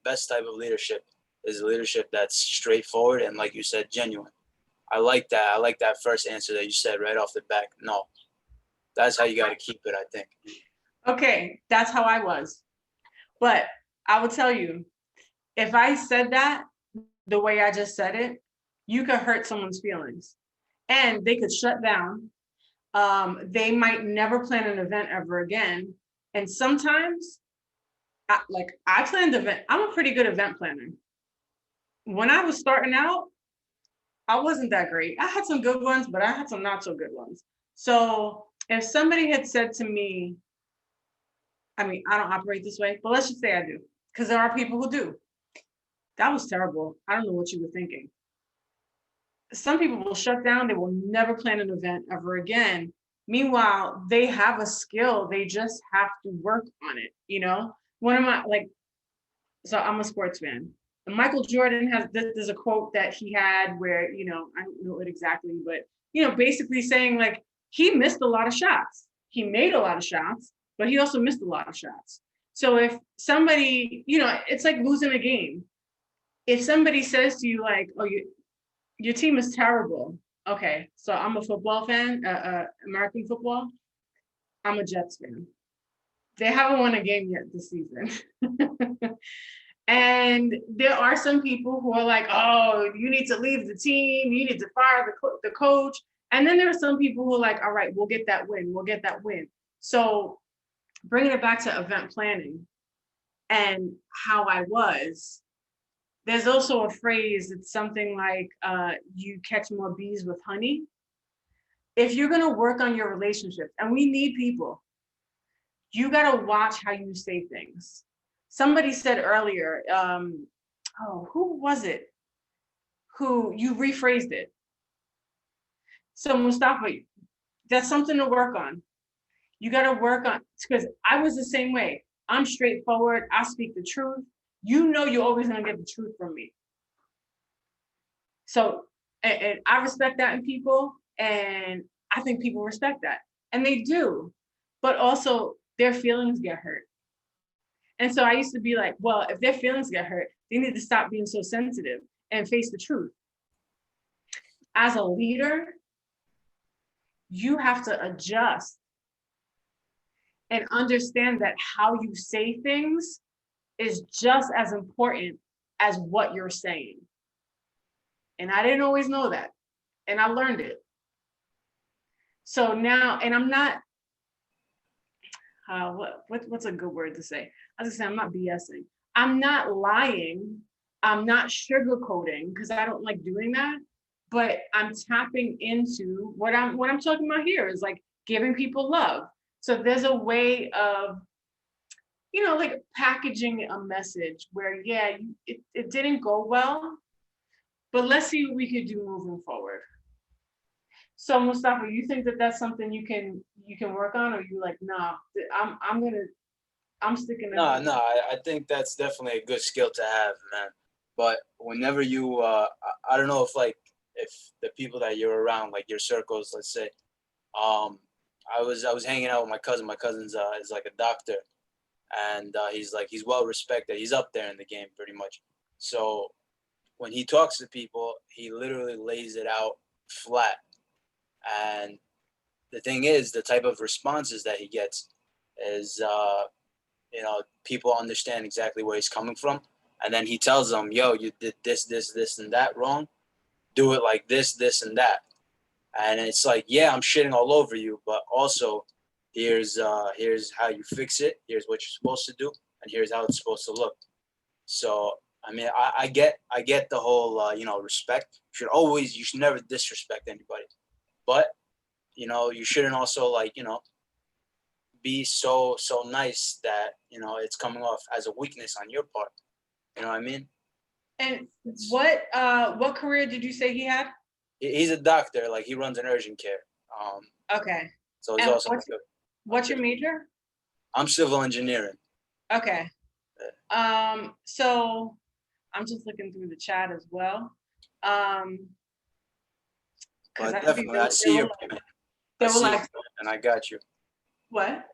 best type of leadership is leadership that's straightforward and, like you said, genuine. I like that. I like that first answer that you said right off the bat. No, that's how you got to keep it, I think. Okay, that's how I was. But I will tell you, if I said that the way I just said it, you could hurt someone's feelings and they could shut down. They might never plan an event ever again. And sometimes, I planned an event. I'm a pretty good event planner. When I was starting out, I wasn't that great. I had some good ones, but I had some not so good ones. So if somebody had said to me, I mean, I don't operate this way, but let's just say I do, because there are people who do. That was terrible. I don't know what you were thinking. Some people will shut down. They will never plan an event ever again. Meanwhile, they have a skill. They just have to work on it. One of my, so I'm a sports fan. And Michael Jordan there's a quote that he had where, I don't know it exactly, but, basically saying like, he missed a lot of shots. He made a lot of shots, but he also missed a lot of shots. So if somebody, it's like losing a game. If somebody says to you like, oh, your team is terrible. Okay, so I'm a football fan, American football. I'm a Jets fan. They haven't won a game yet this season. And there are some people who are like, oh, you need to leave the team. You need to fire the coach. And then there are some people who are like, all right, we'll get that win. We'll get that win. So bringing it back to event planning and how I was, there's also a phrase, it's something like, you catch more bees with honey. If you're gonna work on your relationships, and we need people, you gotta watch how you say things. Somebody said earlier, who was it? Who you rephrased it. So Mustafa, that's something to work on. You got to work on, because I was the same way. I'm straightforward. I speak the truth. You know, you're always going to get the truth from me. So, and I respect that in people, and I think people respect that, and they do, but also their feelings get hurt. And so I used to be like, well, if their feelings get hurt, they need to stop being so sensitive and face the truth. As a leader, you have to adjust and understand that how you say things is just as important as what you're saying. And I didn't always know that. And I learned it. So now, and I'm not, what's a good word to say? I was gonna say, I'm not BSing. I'm not lying. I'm not sugarcoating, because I don't like doing that. But I'm tapping into what I'm talking about here is like giving people love. So there's a way of, you know, like packaging a message where, yeah, it didn't go well, but let's see what we could do moving forward. So Mustafa, you think that that's something you can work on, or you like, nah, I'm sticking. No, I think that's definitely a good skill to have, man. But whenever you, I don't know if the people that you're around, like your circles, let's say, I was hanging out with my cousin. My cousin's is like a doctor, and he's well respected. He's up there in the game pretty much. So when he talks to people, he literally lays it out flat. And the thing is, the type of responses that he gets is, you know, people understand exactly where he's coming from. And then he tells them, yo, you did this, and that wrong. Do it like this, and that. And it's like, yeah, I'm shitting all over you, but also here's how you fix it. Here's what you're supposed to do, and here's how it's supposed to look. So, I mean, I get the whole, you know, respect. You should never disrespect anybody. But, you know, you shouldn't also, like, you know, be so nice that, you know, it's coming off as a weakness on your part. You know what I mean? And what career did you say he had? He's a doctor. Like, he runs an urgent care. Okay. So he's And also what's your major? I'm civil engineering. Okay. So I'm just looking through the chat as well. But definitely, I see your point. And I got you. What?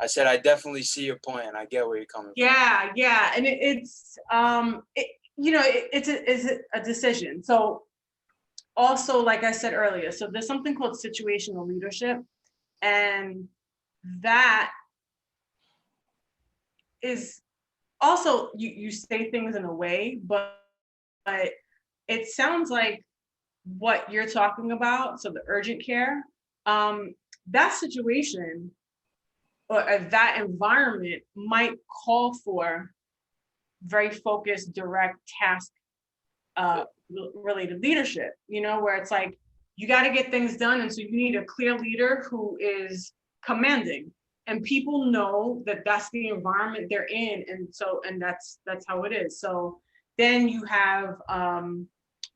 I said I definitely see your point, and I get where you're coming from. Yeah, and it's you know, it's a decision. So also, like I said earlier, so there's something called situational leadership, and that is also you say things in a way, but it sounds like what you're talking about. So the urgent care, that situation or that environment might call for very focused, direct task related leadership, you know, where it's like, you got to get things done. And so you need a clear leader who is commanding, and people know that that's the environment they're in. And so, and that's how it is. So then you have,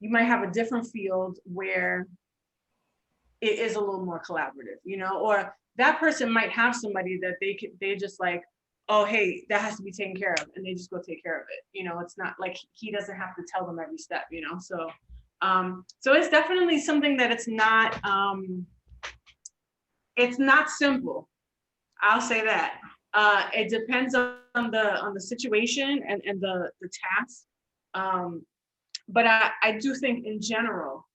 you might have a different field where it is a little more collaborative, you know, or that person might have somebody that they just like, oh, hey, that has to be taken care of, and they just go take care of it. You know, it's not like he doesn't have to tell them every step, you know? So, so it's definitely something that it's not simple. I'll say that. It depends on the situation and the task. But I do think in general,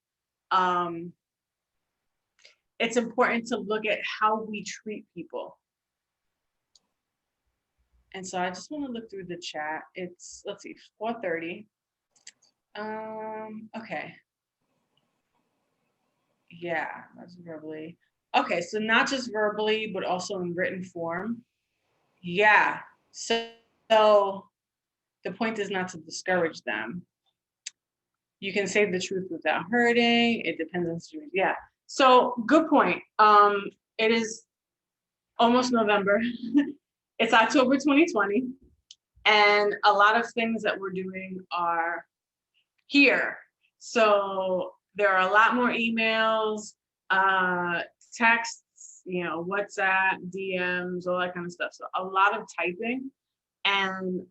it's important to look at how we treat people. And so I just want to look through the chat. It's, let's see, 4:30. Okay. Yeah, that's verbally. Okay, so not just verbally, but also in written form. Yeah, so the point is not to discourage them. You can say the truth without hurting. It depends on the situation. Yeah, so good point. It is almost November. It's October 2020. And a lot of things that we're doing are here. So there are a lot more emails, texts, WhatsApp, DMs, all that kind of stuff. So a lot of typing. And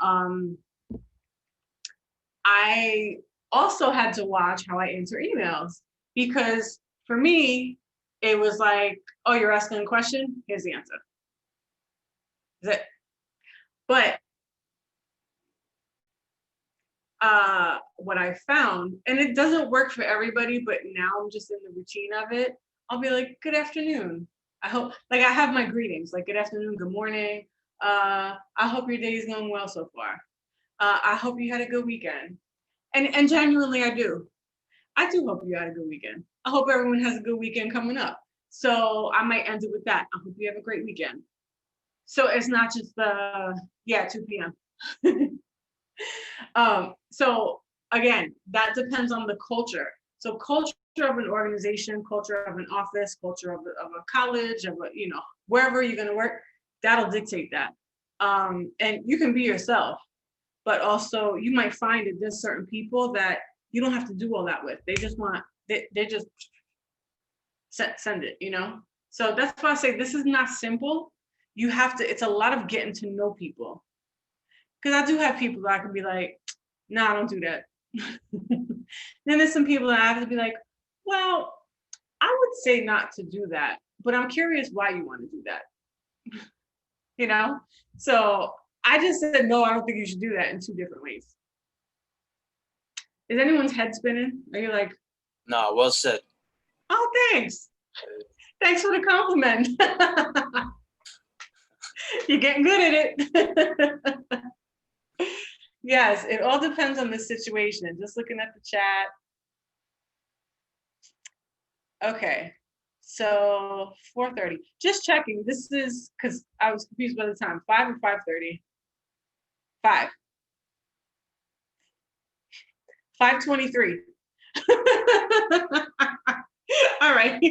I also had to watch how I answer emails, because for me, it was like, oh, you're asking a question? Here's the answer. That's it. But what I found, and it doesn't work for everybody, but now I'm just in the routine of it. I'll be like, good afternoon. I hope, like, I have my greetings, like, good afternoon, good morning. I hope your day is going well so far. I hope you had a good weekend. And genuinely, I do. I do hope you had a good weekend. I hope everyone has a good weekend coming up. So I might end it with that. I hope you have a great weekend. So it's not just 2 p.m. So again, that depends on the culture. So culture of an organization, culture of an office, culture of a college, of a, wherever you're going to work, that'll dictate that. And you can be yourself, but also you might find that there's certain people that you don't have to do all that with. They just want, they just send it, So that's why I say this is not simple. You have to, it's a lot of getting to know people. Because I do have people that I can be like, nah, don't do that. Then there's some people that I have to be like, well, I would say not to do that, but I'm curious why you want to do that. So I just said, no, I don't think you should do that in 2 different ways. Is anyone's head spinning? Are you like, No, well said. oh, thanks. Thanks for the compliment. You're getting good at it. Yes, it all depends on the situation. Just looking at the chat. Okay, so 4:30. Just checking. This is because I was confused by the time. 5 or 5:30? 5. 5:23. All right.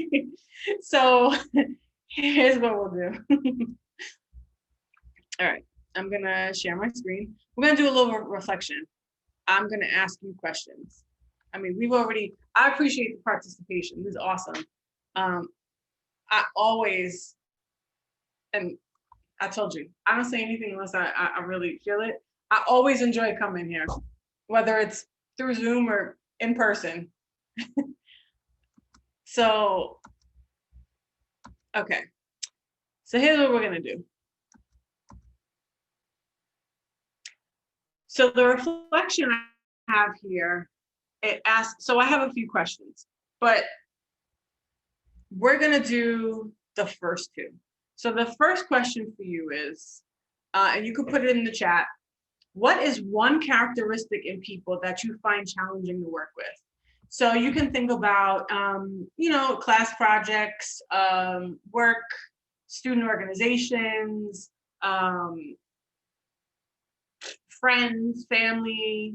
So here's what we'll do. All right. I'm going to share my screen. We're going to do a little reflection. I'm going to ask you questions. I mean, I appreciate the participation. This is awesome. I always, and I told you, I don't say anything unless I really feel it. I always enjoy coming here, whether it's through Zoom or in person. So, okay. So here's what we're going to do. So the reflection I have here, it asks, so I have a few questions, but we're going to do the first 2. So the first question for you is, and you can put it in the chat, what is one characteristic in people that you find challenging to work with? So you can think about, class projects, work, student organizations, friends, family,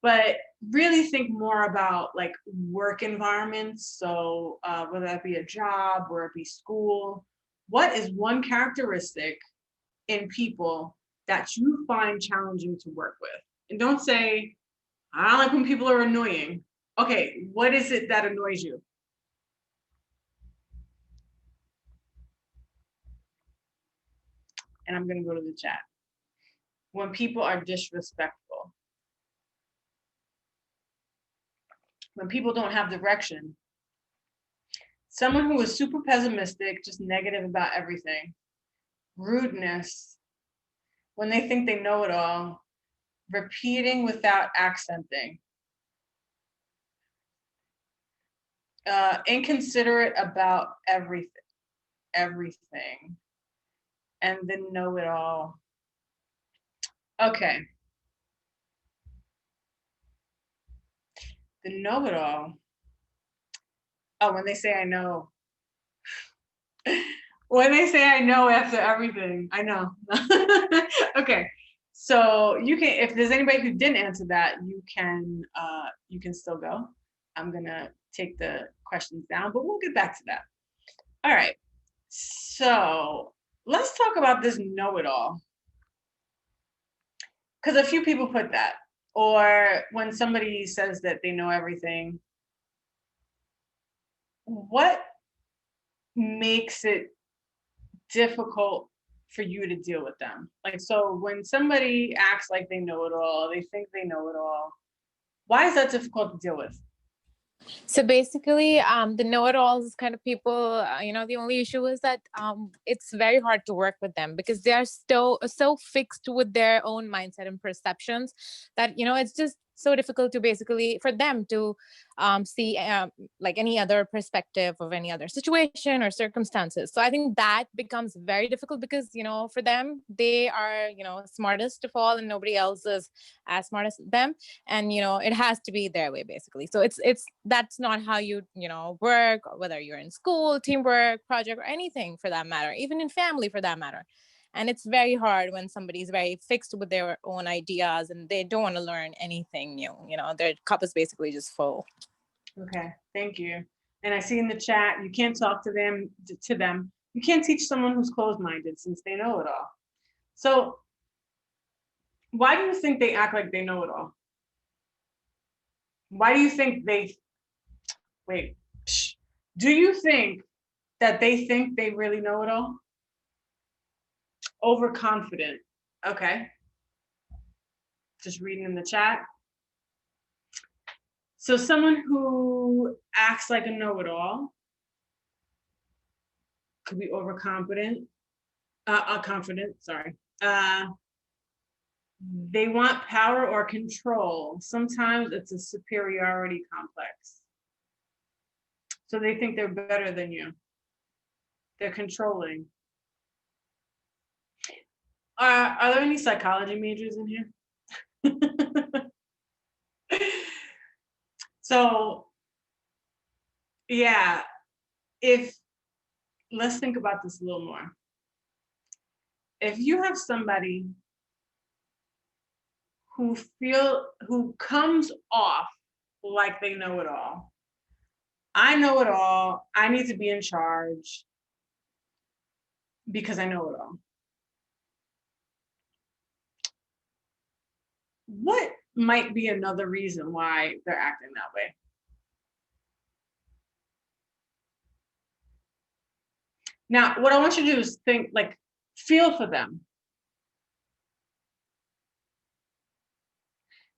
but really think more about like work environments. So whether that be a job or it be school, what is one characteristic in people that you find challenging to work with? And don't say, I don't like when people are annoying. Okay, what is it that annoys you? And I'm gonna go to the chat. When people are disrespectful. When people don't have direction. Someone who is super pessimistic, just negative about everything. Rudeness. When they think they know it all. Repeating without accenting. Inconsiderate about everything. And then know it all. Okay. The know-it-all. Oh, when they say I know. When they say I know after everything, I know. Okay. So you can, if there's anybody who didn't answer that, you can still go. I'm gonna take the questions down, but we'll get back to that. All right. So let's talk about this know-it-all. Because a few people put that, or when somebody says that they know everything, what makes it difficult for you to deal with them. Like, so when somebody acts like they know it all, they think they know it all, why is that difficult to deal with? So basically, the know-it-alls kind of people, the only issue is that it's very hard to work with them because they are so fixed with their own mindset and perceptions that, it's just so difficult to basically for them to see like any other perspective of any other situation or circumstances. So I think that becomes very difficult because, for them, they are, smartest of all and nobody else is as smart as them. And, it has to be their way basically. So that's not how you work, whether you're in school, teamwork, project, or anything for that matter, even in family for that matter. And it's very hard when somebody's very fixed with their own ideas and they don't want to learn anything new. Their cup is basically just full. Okay, thank you. And I see in the chat, you can't talk to them. You can't teach someone who's closed-minded since they know it all. So why do you think they act like they know it all? Why do you think do you think that they think they really know it all? Overconfident. Okay. Just reading in the chat. So someone who acts like a know-it-all could be overconfident, confident, sorry. They want power or control. Sometimes it's a superiority complex. So they think they're better than you. They're controlling. Are there any psychology majors in here? So, yeah, let's think about this a little more. If you have somebody who comes off like they know it all, I know it all, I need to be in charge because I know it all. What might be another reason why they're acting that way? Now, what I want you to do is feel for them.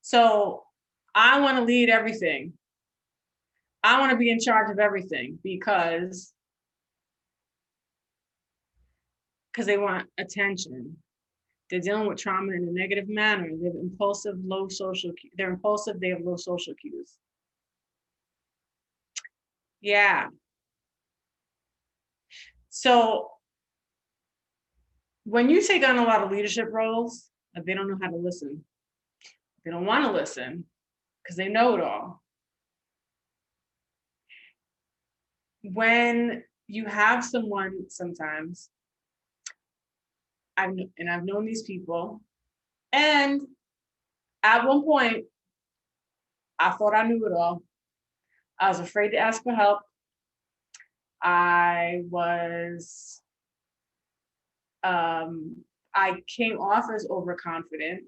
So I want to lead everything. I want to be in charge of everything because they want attention. They're dealing with trauma in a negative manner. They're impulsive, they're impulsive, they have low social cues. Yeah. So when you take on a lot of leadership roles, they don't know how to listen. They don't want to listen because they know it all. When you have someone sometimes, I've known these people, and at one point, I thought I knew it all. I was afraid to ask for help. I came off as overconfident.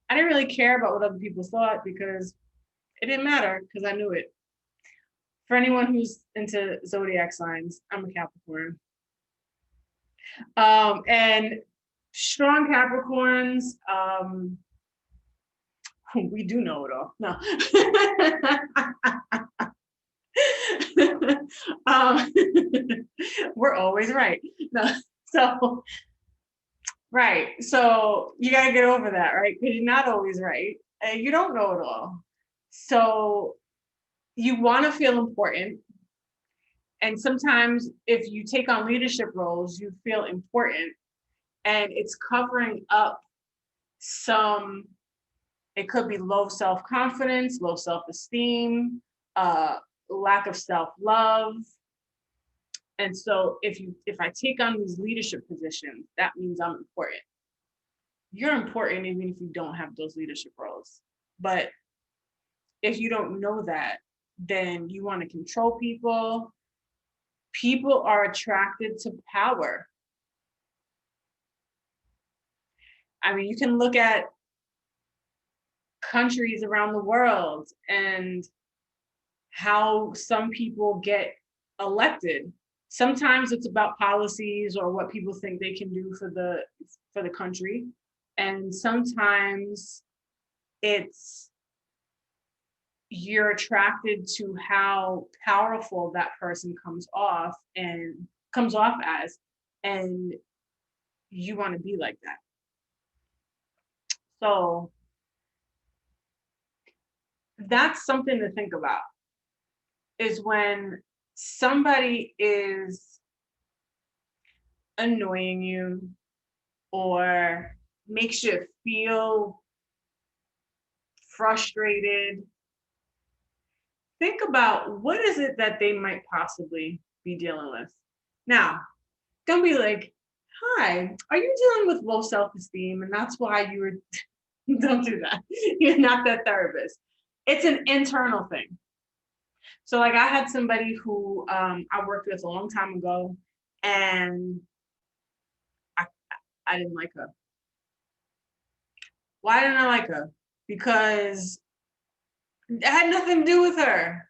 I didn't really care about what other people thought because it didn't matter because I knew it. For anyone who's into zodiac signs, I'm a Capricorn. And strong Capricorns, we do know it all. No. We're always right. No. So, right. So you got to get over that, right? Because you're not always right. And you don't know it all. So you want to feel important. And sometimes if you take on leadership roles, you feel important. And it's covering up it could be low self-confidence, low self-esteem, lack of self-love. And so if I take on these leadership positions, that means I'm important. You're important even if you don't have those leadership roles. But if you don't know that, then you want to control people. People are attracted to power. I mean, you can look at countries around the world and how some people get elected Sometimes it's about policies or what people think they can do for the country. And sometimes it's you're attracted to how powerful that person comes off as, and you want to be like that. So that's something to think about, is when somebody is annoying you or makes you feel frustrated. Think about what is it that they might possibly be dealing with. Now, don't be like, hi, are you dealing with low self-esteem and that's why you were, don't do that. You're not that therapist. It's an internal thing. So like I had somebody who I worked with a long time ago, and I didn't like her. Why didn't I like her? Because it had nothing to do with her.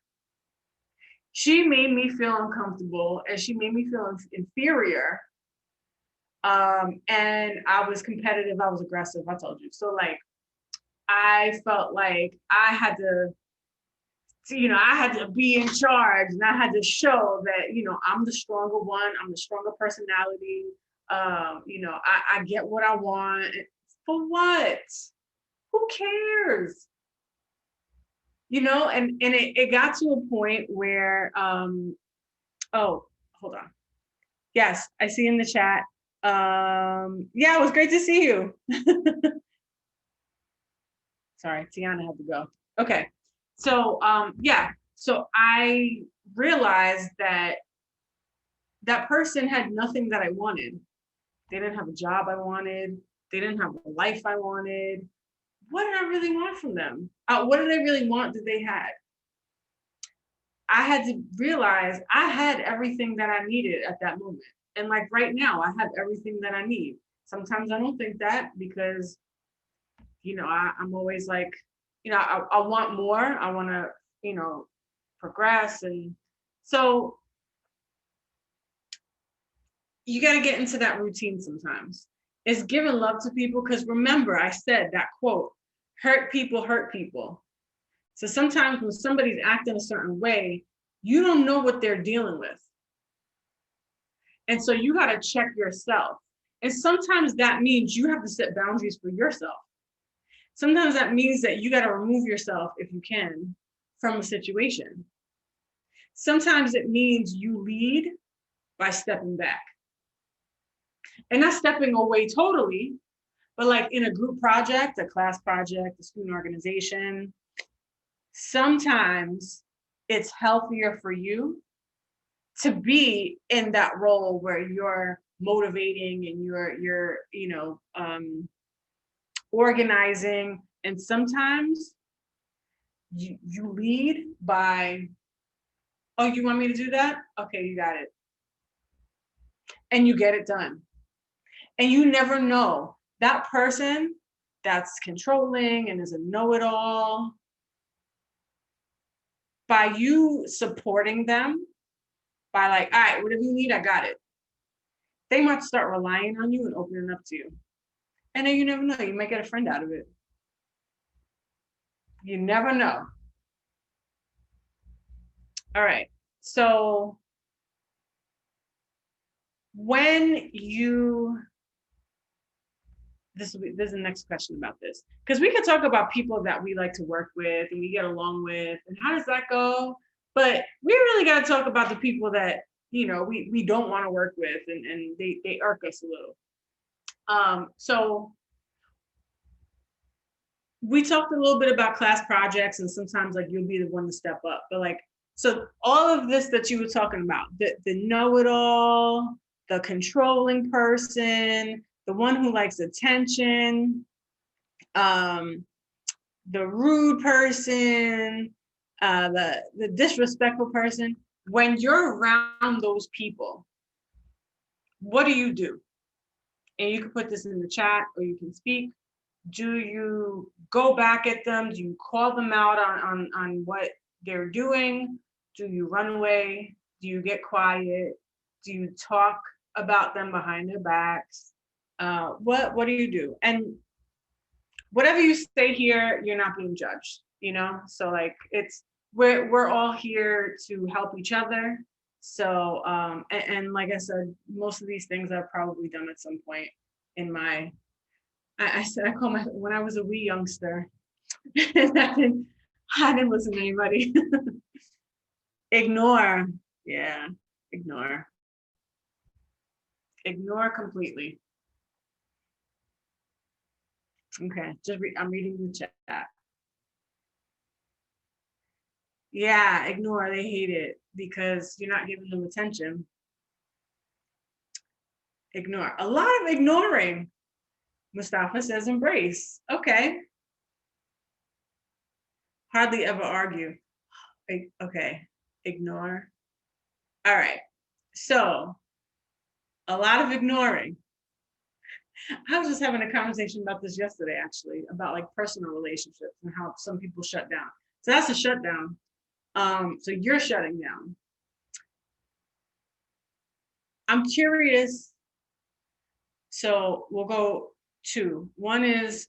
She made me feel uncomfortable and she made me feel inferior. And I was competitive, I was aggressive, I told you. So like, I felt like I had to be in charge, and I had to show that, I'm the stronger one, I'm the stronger personality. I get what I want. For what? Who cares? And it got to a point where, oh, hold on. Yes, I see in the chat. Yeah, it was great to see you. Sorry, Tiana had to go. Okay. So, so I realized that person had nothing that I wanted. They didn't have a job I wanted. They didn't have a life I wanted. What did I really want from them? What did I really want that they had? I had to realize I had everything that I needed at that moment. And like right now, I have everything that I need. Sometimes I don't think that because, I'm always like, I want more. I want to, progress. And so you got to get into that routine sometimes. It's giving love to people, because remember, I said that quote, hurt people hurt people. So sometimes when somebody's acting a certain way, you don't know what they're dealing with. And so you got to check yourself. And sometimes that means you have to set boundaries for yourself. Sometimes that means that you got to remove yourself, if you can, from a situation. Sometimes it means you lead by stepping back. And not stepping away totally, but like in a group project, a class project, a student organization, sometimes it's healthier for you to be in that role where you're motivating and you're organizing. And sometimes you lead by, oh, you want me to do that? Okay, you got it. And you get it done. And you never know, that person that's controlling and is a know-it-all, by you supporting them, by like, all right, whatever you need, I got it. They might start relying on you and opening up to you. And then you never know, you might get a friend out of it. You never know. All right, so when you, this is the next question about this, because we could talk about people that we like to work with and we get along with, and how does that go? But we really got to talk about the people that, we don't want to work with, and they irk us a little. So we talked a little bit about class projects, and sometimes like you'll be the one to step up, but like, so all of this that you were talking about, the know-it-all, the controlling person, the one who likes attention, the rude person, the disrespectful person, when you're around those people, what do you do? And you can put this in the chat or you can speak. Do you go back at them? Do you call them out on what they're doing? Do you run away? Do you get quiet? Do you talk about them behind their backs? What do you do? And whatever you say here, you're not being judged, you know? So like we're all here to help each other. So and like I said, most of these things I've probably done at some point in my I call my when I was a wee youngster. I didn't listen to anybody. Ignore. Yeah, ignore. Ignore completely. Okay, I'm reading the chat. Yeah, ignore. They hate it because you're not giving them attention. Ignore. A lot of ignoring. Mustafa says embrace. Okay. Hardly ever argue. Okay. Ignore. All right. So a lot of ignoring. I was just having a conversation about this yesterday, actually, about like personal relationships and how some people shut down. So that's a shutdown. So you're shutting down. I'm curious. So we'll go two. One is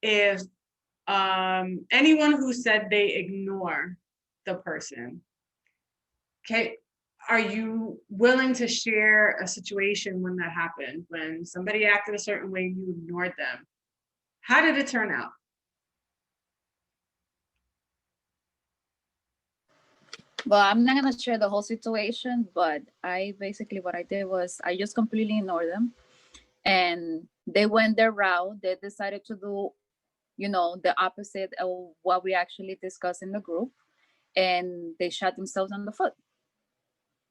if anyone who said they ignore the person, okay, are you willing to share a situation when that happened, when somebody acted a certain way, you ignored them? How did it turn out? Well, I'm not gonna share the whole situation, but what I did was I just completely ignored them, and they went their route. They decided to do, the opposite of what we actually discussed in the group, and they shot themselves on the foot.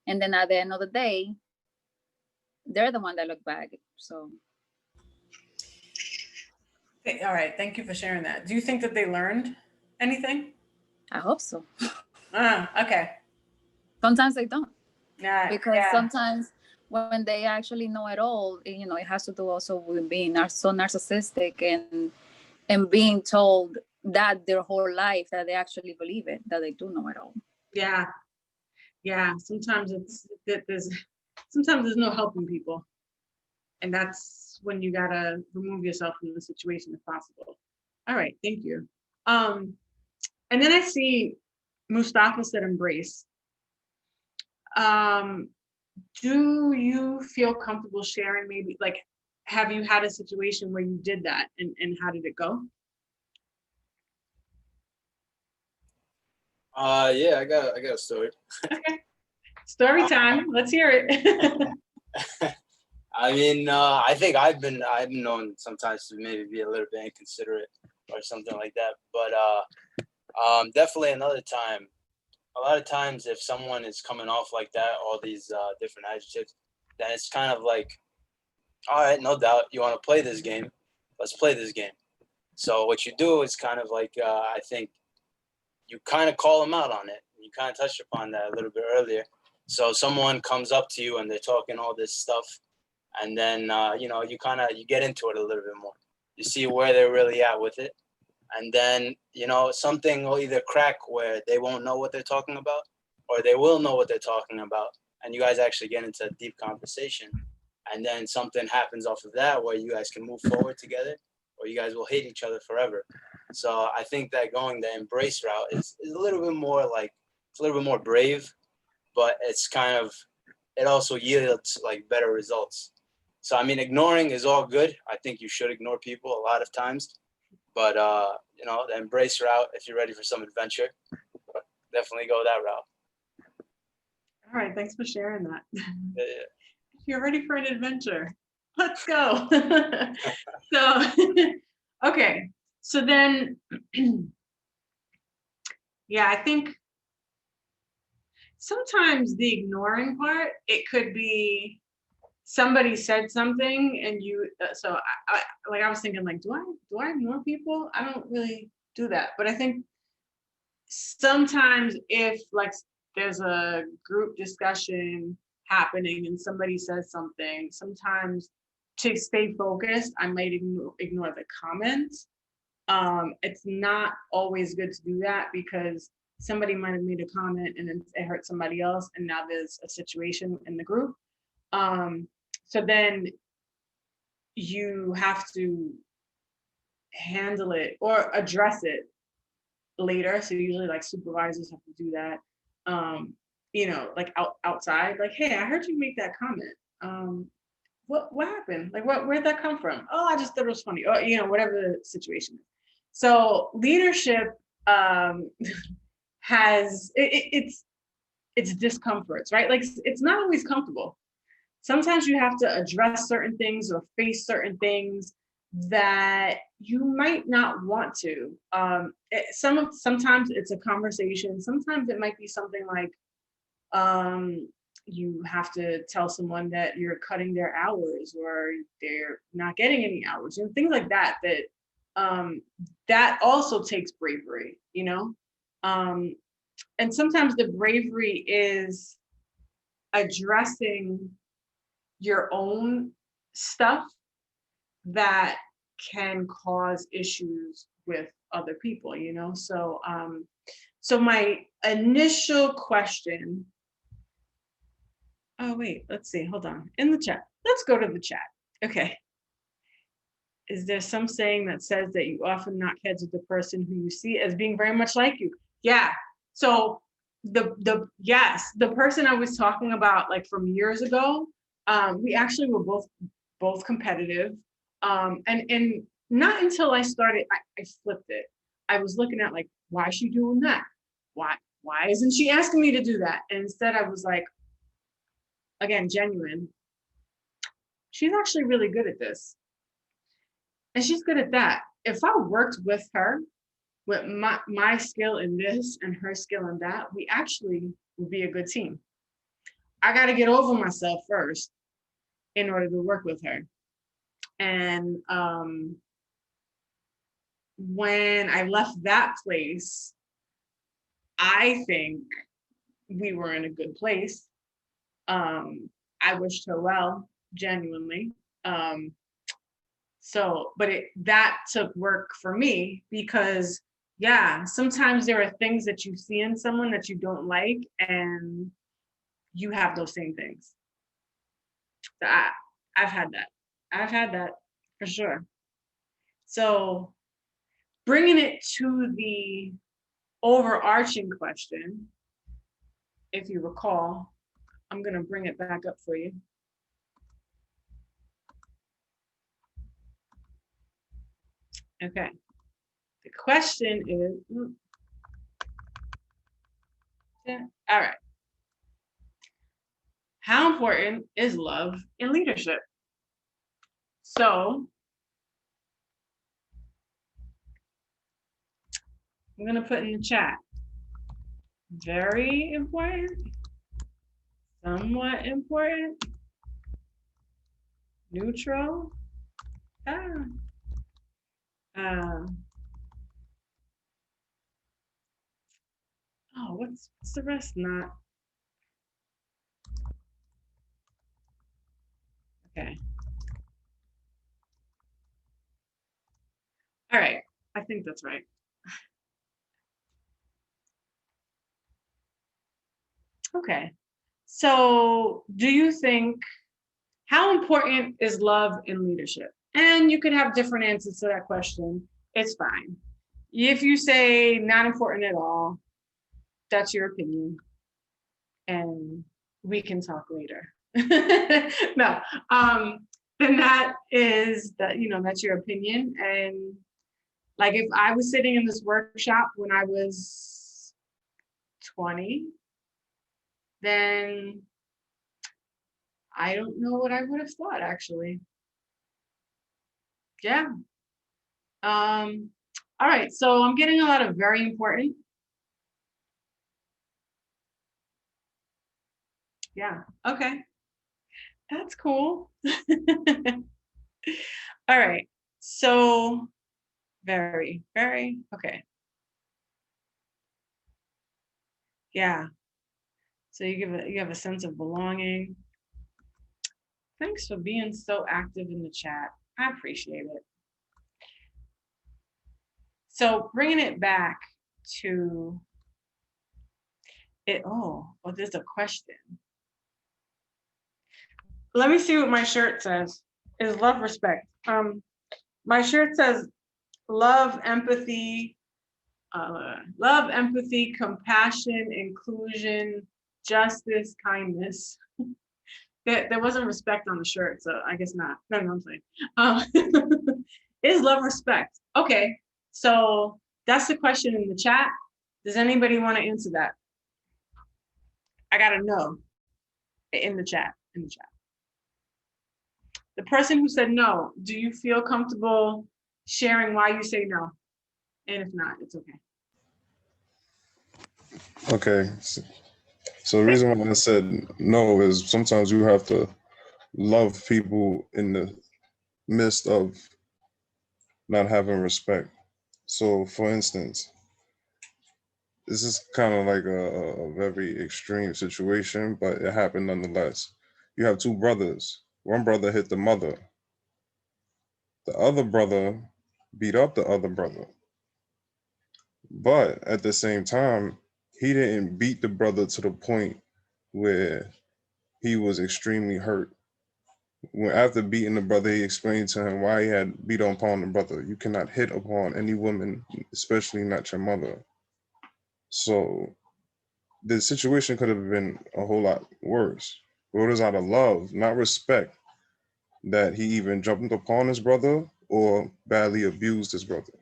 And then at the end of the day, they're the one that look back. So. Okay, all right, thank you for sharing that. Do you think that they learned anything? I hope so. Okay. Sometimes they don't. Yeah. Because sometimes when they actually know it all, it has to do also with being so narcissistic and being told that their whole life that they actually believe it, that they do know it all. Yeah. Sometimes there's no helping people, and that's when you gotta remove yourself from the situation if possible. All right, thank you. And then I see Mustafa said embrace. Do you feel comfortable sharing, maybe like, have you had a situation where you did that and how did it go? Yeah, I got a story. Okay. Story time. Let's hear it. I mean, I think I've been known sometimes to maybe be a little bit inconsiderate or something like that. But definitely another time. A lot of times, if someone is coming off like that, all these different adjectives, then it's kind of like, all right, no doubt, you want to play this game, let's play this game. So what you do is kind of like, I think you kind of call them out on it. You kind of touched upon that a little bit earlier. So someone comes up to you and they're talking all this stuff, and then you get into it a little bit more. You see where they're really at with it, and then something will either crack where they won't know what they're talking about, or they will know what they're talking about, and you guys actually get into a deep conversation, and then something happens off of that where you guys can move forward together, or you guys will hate each other forever. So I think that going the embrace route is a little bit more like, it's a little bit more brave, but it also yields like better results. So I mean, ignoring is all good. I think you should ignore people a lot of times, but the embrace route, if you're ready for some adventure, definitely go that route. All right, thanks for sharing that. Yeah. If you're ready for an adventure, let's go. So, okay. So then, yeah, I think sometimes the ignoring part, it could be somebody said something and you, so I was thinking like, do I ignore people? I don't really do that. But I think sometimes if like there's a group discussion happening and somebody says something, sometimes to stay focused, I might ignore the comments. It's not always good to do that because somebody might have made a comment and then it hurt somebody else, and now there's a situation in the group. So then you have to handle it or address it later. So usually like supervisors have to do that. Like outside, like, hey, I heard you make that comment. What happened? Like, where'd that come from? Oh, I just thought it was funny. Or, whatever the situation is. So leadership has it's discomforts, right? Like it's not always comfortable. Sometimes you have to address certain things or face certain things that you might not want to. Sometimes it's a conversation. Sometimes it might be something like you have to tell someone that you're cutting their hours or they're not getting any hours, things like that. That also takes bravery, and sometimes the bravery is addressing your own stuff that can cause issues with other people, so my initial question, oh wait, let's see, hold on, in the chat, let's go to the chat. Okay. Is there some saying that says that you often knock heads with the person who you see as being very much like you? Yeah. So the person I was talking about, like from years ago, we actually were both competitive. And not until I started, I flipped it. I was looking at like, why is she doing that? Why isn't she asking me to do that? And instead I was like, again, genuine. She's actually really good at this. And she's good at that. If I worked with her, with my skill in this and her skill in that, we actually would be a good team. I got to get over myself first in order to work with her. And when I left that place, I think we were in a good place. I wished her well, genuinely. But that took work for me because, yeah, sometimes there are things that you see in someone that you don't like, and you have those same things. So I've had that for sure. So bringing it to the overarching question, if you recall, I'm going to bring it back up for you. Okay. The question is, all right. How important is love in leadership? So I'm going to put in the chat. Very important, somewhat important, neutral. What's the rest? Not. Okay. All right. I think that's right. Okay. So do you think, how important is love in leadership? And you could have different answers to that question. It's fine. If you say not important at all, that's your opinion. And we can talk later. No, then that is that, that's your opinion. And like if I was sitting in this workshop when I was 20, then I don't know what I would have thought, actually. Yeah. All right, so I'm getting a lot of very important. Yeah, okay. That's cool. All right, so very, very, okay. Yeah, so you have a sense of belonging. Thanks for being so active in the chat. I appreciate it. So bringing it back to it, there's a question. Let me see what my shirt says. Is love, respect. My shirt says love, empathy, compassion, inclusion, justice, kindness. There wasn't respect on the shirt, so I guess not. No, I'm saying. Is love, respect? Okay, so that's the question in the chat. Does anybody want to answer that? I gotta know in the chat. The person who said no, do you feel comfortable sharing why you say no? And if not, it's okay. Okay. So the reason why I said no is sometimes you have to love people in the midst of not having respect. So for instance, this is kind of like a very extreme situation, but it happened nonetheless. You have two brothers. One brother hit the mother. The other brother beat up the other brother. But at the same time, he didn't beat the brother to the point where he was extremely hurt. When after beating the brother, he explained to him why he had beat upon the brother. You cannot hit upon any woman, especially not your mother. So the situation could have been a whole lot worse. But it was out of love, not respect, that he even jumped upon his brother or badly abused his brother.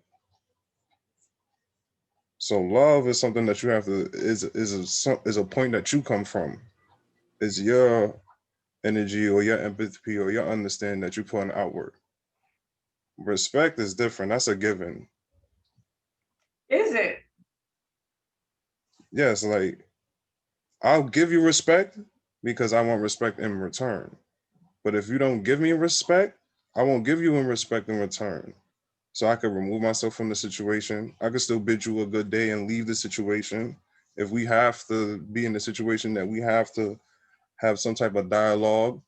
So love is something that you have to is a point that you come from. It's your energy or your empathy or your understanding that you put outward. Respect is different. That's a given. Is it? Yes, like I'll give you respect because I want respect in return. But if you don't give me respect, I won't give you respect in return. So I could remove myself from the situation. I could still bid you a good day and leave the situation. If we have to be in the situation that we have to have some type of dialogue,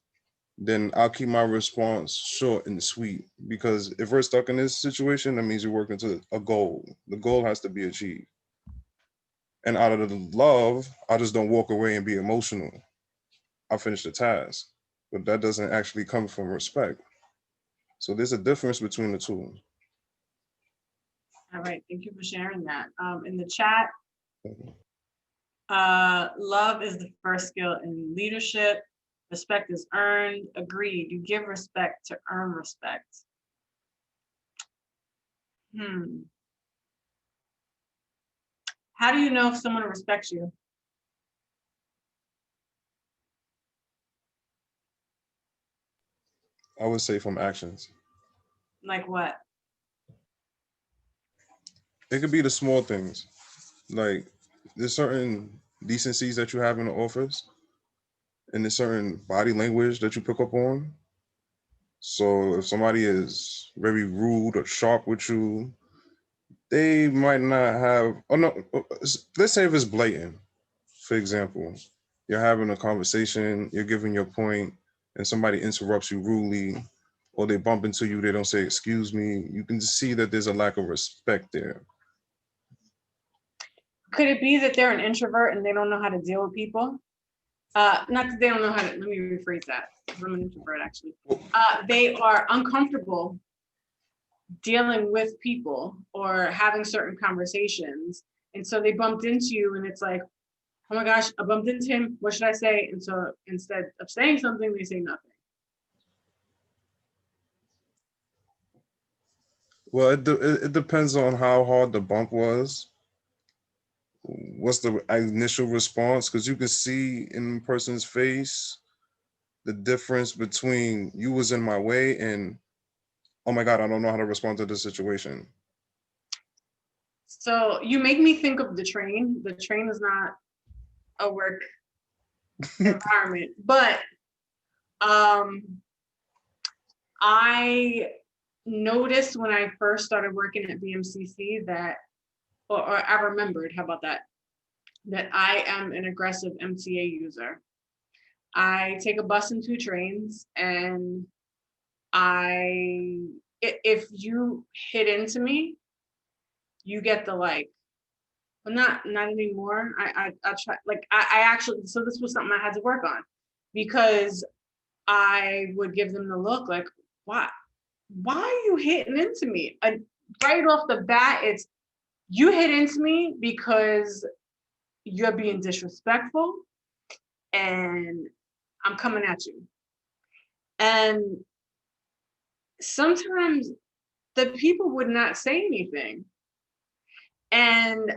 then I'll keep my response short and sweet. Because if we're stuck in this situation, that means you're working to a goal. The goal has to be achieved. And out of the love, I just don't walk away and be emotional. I finish the task. But that doesn't actually come from respect. So there's a difference between the two. All right, thank you for sharing that. In the chat, love is the first skill in leadership. Respect is earned. Agreed. You give respect to earn respect. How do you know if someone respects you? I would say from actions. Like what? It could be the small things. Like there's certain decencies that you have in the office and there's certain body language that you pick up on. So if somebody is very rude or sharp with you, they might not have, let's say if it's blatant, for example, you're having a conversation, you're giving your point, and somebody interrupts you rudely, or they bump into you, they don't say, excuse me, you can see that there's a lack of respect there. Could it be that they're an introvert and they don't know how to deal with people? Not that they don't know how to, let me rephrase that. I'm an introvert, actually. They are uncomfortable dealing with people or having certain conversations. And so they bumped into you and it's like, oh my gosh, I bumped into him. What should I say? And so instead of saying something, they say nothing. Well, it depends on how hard the bump was. What's the initial response? Because you can see in a person's face the difference between you was in my way and, oh my God, I don't know how to respond to this situation. So you make me think of the train. The train is not a work environment, but I noticed when I first started working at BMCC that, or I remembered, how about that, that I am an aggressive MTA user. I take a bus and 2 trains, and if you hit into me, you get the like, well, not anymore. I try, like I actually, so this was something I had to work on, because I would give them the look like, why are you hitting into me? And right off the bat, it's, you hit into me because you're being disrespectful and I'm coming at you. And sometimes the people would not say anything. And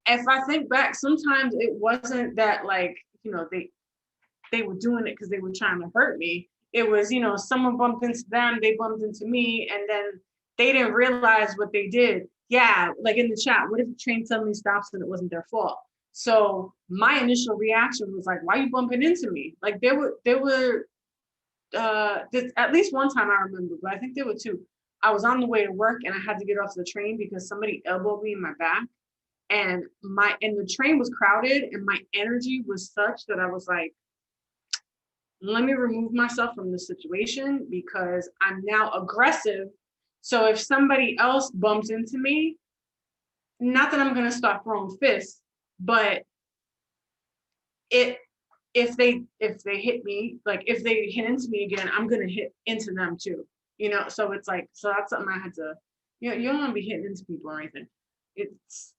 if I think back, sometimes it wasn't that, like, you know, they were doing it because they were trying to hurt me. It was, you know, someone bumped into them, they bumped into me, and then they didn't realize what they did. Yeah, like in the chat, what if the train suddenly stops and it wasn't their fault? So my initial reaction was like, why are you bumping into me? Like there were at least one time I remember, but I think there were two. I was on the way to work and I had to get off the train because somebody elbowed me in my back, and the train was crowded and my energy was such that I was like, let me remove myself from the situation because I'm now aggressive. So if somebody else bumps into me, not that I'm gonna start throwing fists, but if they hit me, like if they hit into me again, I'm gonna hit into them too. You know, so it's like, so that's something I had to, you know, you don't wanna be hitting into people or anything. It's,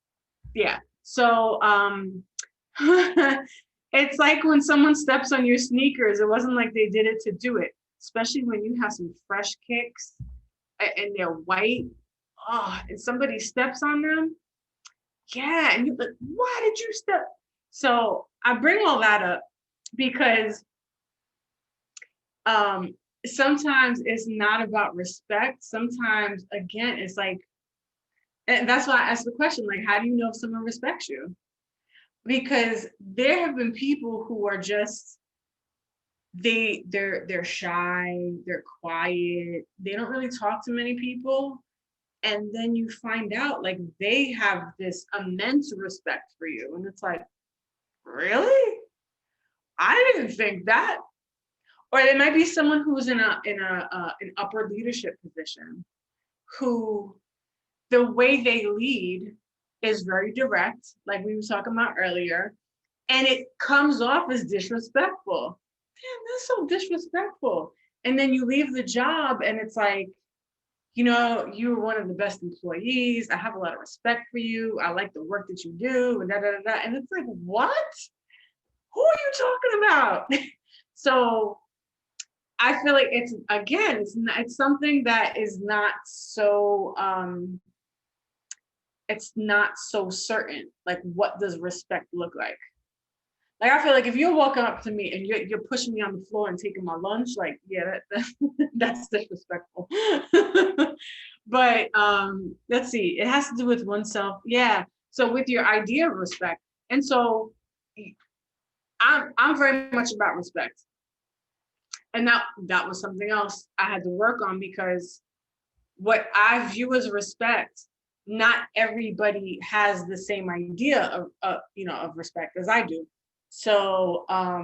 yeah. So it's like when someone steps on your sneakers, it wasn't like they did it to do it, especially when you have some fresh kicks and they're white. Oh, and somebody steps on them. Yeah, and you're like, why did you step? So I bring all that up because sometimes it's not about respect. Sometimes, again, it's like, and that's why I asked the question, like, how do you know if someone respects you? Because there have been people who are just, they're shy, they're quiet, they don't really talk to many people. And then you find out like they have this immense respect for you. And it's like, really? I didn't think that. Or it might be someone who's in an upper leadership position who the way they lead is very direct, like we were talking about earlier, and it comes off as disrespectful. Damn, that's so disrespectful. And then you leave the job and it's like, you know, you were one of the best employees. I have a lot of respect for you. I like the work that you do, and da da da da. And it's like, what? Who are you talking about? So I feel like it's, again, it's something that is not so it's not so certain. Like, what does respect look like? Like, I feel like if you're walking up to me and you're pushing me on the floor and taking my lunch, like, yeah, that's disrespectful. But let's see, it has to do with oneself. Yeah. So with your idea of respect. And so I'm very much about respect. And that was something else I had to work on, because what I view as respect, not everybody has the same idea of you know, of respect as I do. So I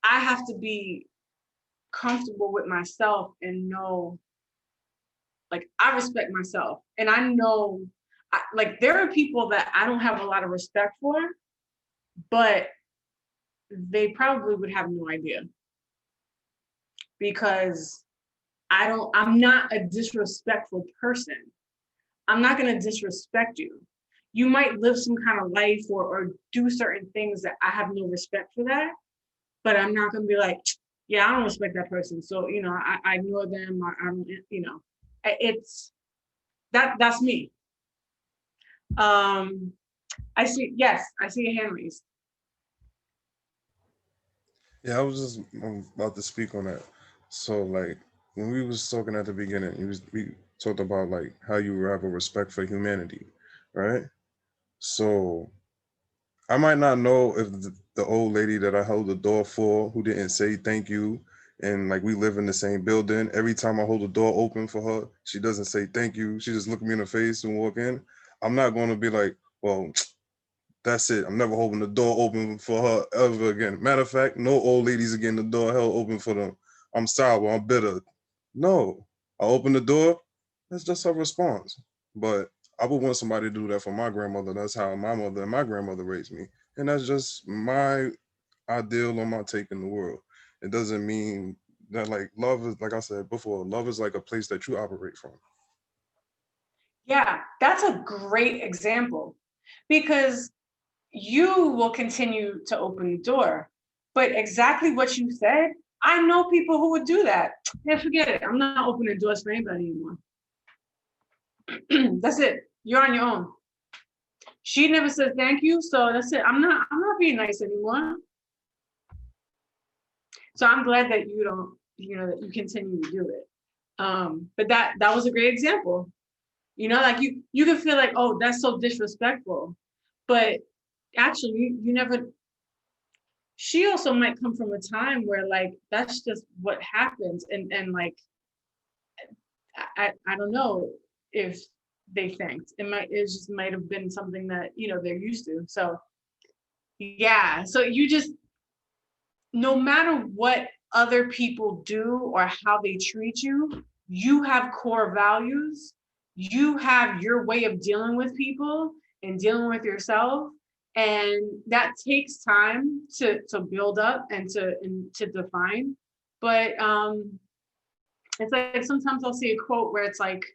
have to be comfortable with myself and know, like, I respect myself, and I know, like, there are people that I don't have a lot of respect for, but they probably would have no idea, because I'm not a disrespectful person. I'm not going to disrespect you. You might live some kind of life or do certain things that I have no respect for that, but I'm not going to be like, yeah, I don't respect that person. So, you know, I ignore them, or I'm, you know, it's, that's me. I see a hand raised. Yeah, I was just about to speak on that. So, like, when we was talking at the beginning, we talked about like how you have a respect for humanity, right? So I might not know if the old lady that I held the door for, who didn't say thank you, and like we live in the same building, every time I hold the door open for her, she doesn't say thank you. She just look me in the face and walk in. I'm not going to be like, well, that's it. I'm never holding the door open for her ever again. Matter of fact, no old ladies again, the door held open for them. I'm sour, I'm bitter. No, I open the door, that's just her response. But I would want somebody to do that for my grandmother. That's how my mother and my grandmother raised me. And that's just my ideal on my take in the world. It doesn't mean that like love is, like I said before, love is like a place that you operate from. Yeah, that's a great example because you will continue to open the door. But exactly what you said, I know people who would do that. Yeah, forget it. I'm not opening doors for anybody anymore. That's it. You're on your own. She never said thank you, so that's it. I'm not being nice anymore. So I'm glad that you don't, that you continue to do it. But that was a great example. Like you can feel like, oh, that's so disrespectful. But actually you never, she also might come from a time where like that's just what happens. And like I don't know if they thanked. It just might have been something that they're used to. So yeah, so you just, no matter what other people do or how they treat you, you have core values. You have your way of dealing with people and dealing with yourself. And that takes time to build up and to define. But it's like sometimes I'll see a quote where it's like,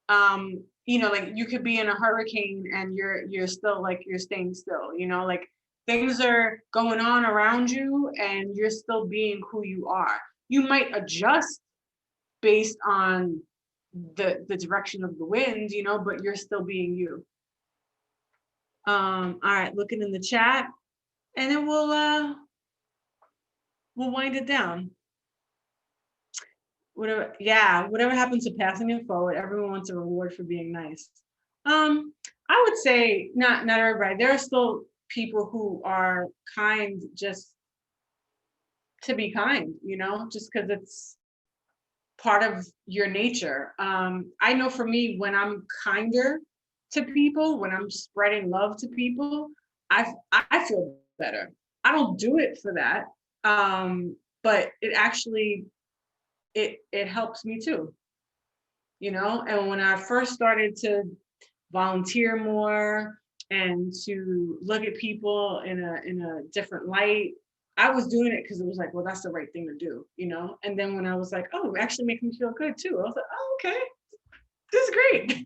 like you could be in a hurricane and you're still like, you're staying still, like things are going on around you and you're still being who you are. You might adjust based on the direction of the wind, but you're still being you. All right, looking in the chat, and then we'll wind it down. Whatever happens to passing it forward, everyone wants a reward for being nice. I would say not everybody. There are still people who are kind just to be kind, just because it's part of your nature. I know for me, when I'm kinder to people, when I'm spreading love to people, I feel better. I don't do it for that, but it actually it helps me too, And when I first started to volunteer more and to look at people in a different light, I was doing it because it was like, well, that's the right thing to do, And then when I was like, oh, it actually makes me feel good too, I was like, oh, okay, this is great.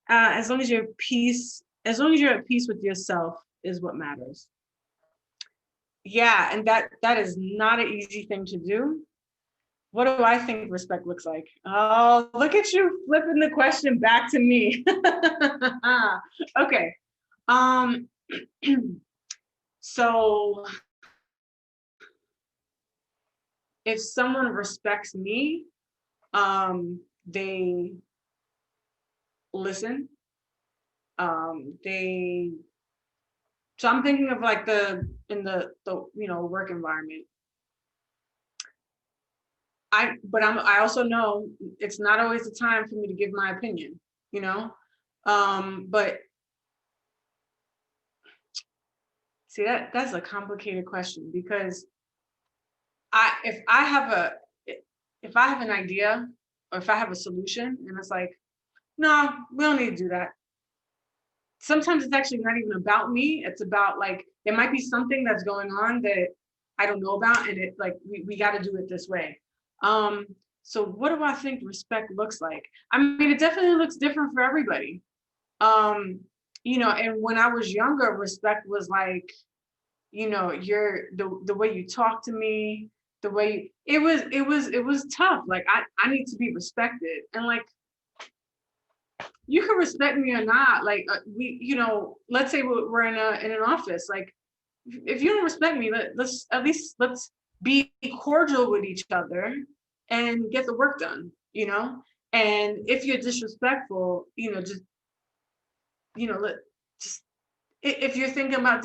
As long as you're at peace with yourself is what matters. Yeah, and that is not an easy thing to do. What do I think respect looks like? Oh, look at you flipping the question back to me. Okay. So if someone respects me, they listen. So I'm thinking of like in the work environment. I also know it's not always the time for me to give my opinion, but see that's a complicated question because if I have an idea or if I have a solution and it's like, no, we don't need to do that. Sometimes it's actually not even about me. It's about like, there might be something that's going on that I don't know about and it like, we got to do it this way. So what do I think respect looks like? I mean, it definitely looks different for everybody. And when I was younger, respect was like, you're the way you talk to me, the way it was tough. Like I need to be respected. And like, you can respect me or not. Like let's say we're in an office. Like if you don't respect me, let's be cordial with each other and get the work done, and if you're disrespectful, if you're thinking about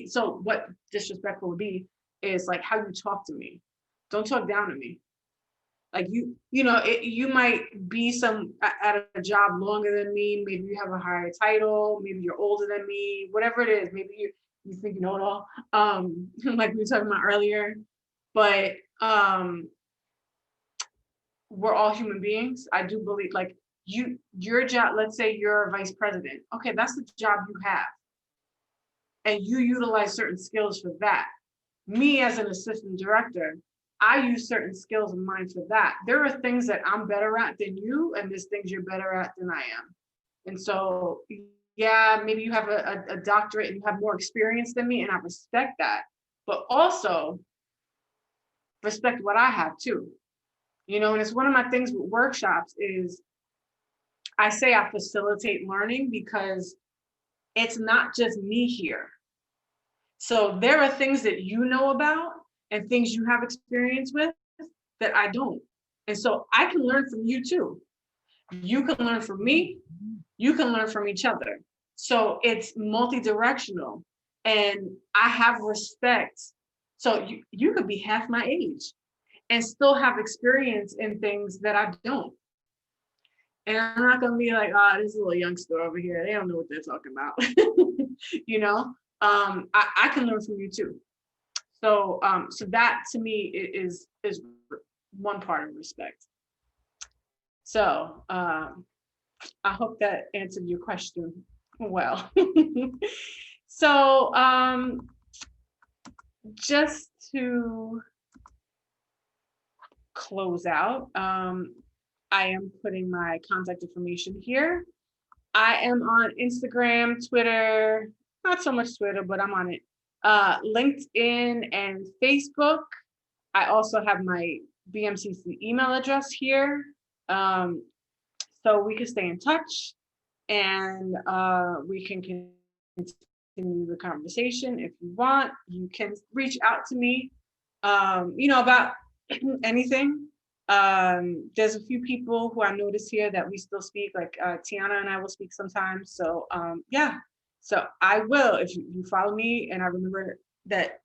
so what disrespectful would be is like how you talk to me. Don't talk down to me. Like you might be at a job longer than me, maybe you have a higher title, maybe you're older than me, whatever it is, maybe you think you know it all, like we were talking about earlier, but we're all human beings. I do believe like your job, let's say you're a vice president. Okay, that's the job you have. and you utilize certain skills for that. Me as an assistant director, I use certain skills of mine for that. There are things that I'm better at than you, and there's things you're better at than I am. And so, yeah, maybe you have a doctorate and you have more experience than me, and I respect that. But also respect what I have too. You know, and it's one of my things with workshops is I say I facilitate learning because it's not just me here. So there are things that you know about and things you have experience with that I don't. And so I can learn from you too. You can learn from me. You can learn from each other. So it's multi-directional, and I have respect. So you could be half my age and still have experience in things that I don't. And I'm not gonna be like, oh, this little youngster over here, they don't know what they're talking about. You know, I can learn from you too. So so that to me is one part of respect. So I hope that answered your question well. So just to close out, I am putting my contact information here. I am on Instagram, Twitter, not so much Twitter, but I'm on it. LinkedIn and Facebook. I also have my BMCC email address here. So we can stay in touch, and we can continue the conversation. If you want, you can reach out to me, you know, about anything. There's a few people who I notice here that we still speak, like Tiana and I will speak sometimes. So yeah, so I will, if you follow me, and I remember that,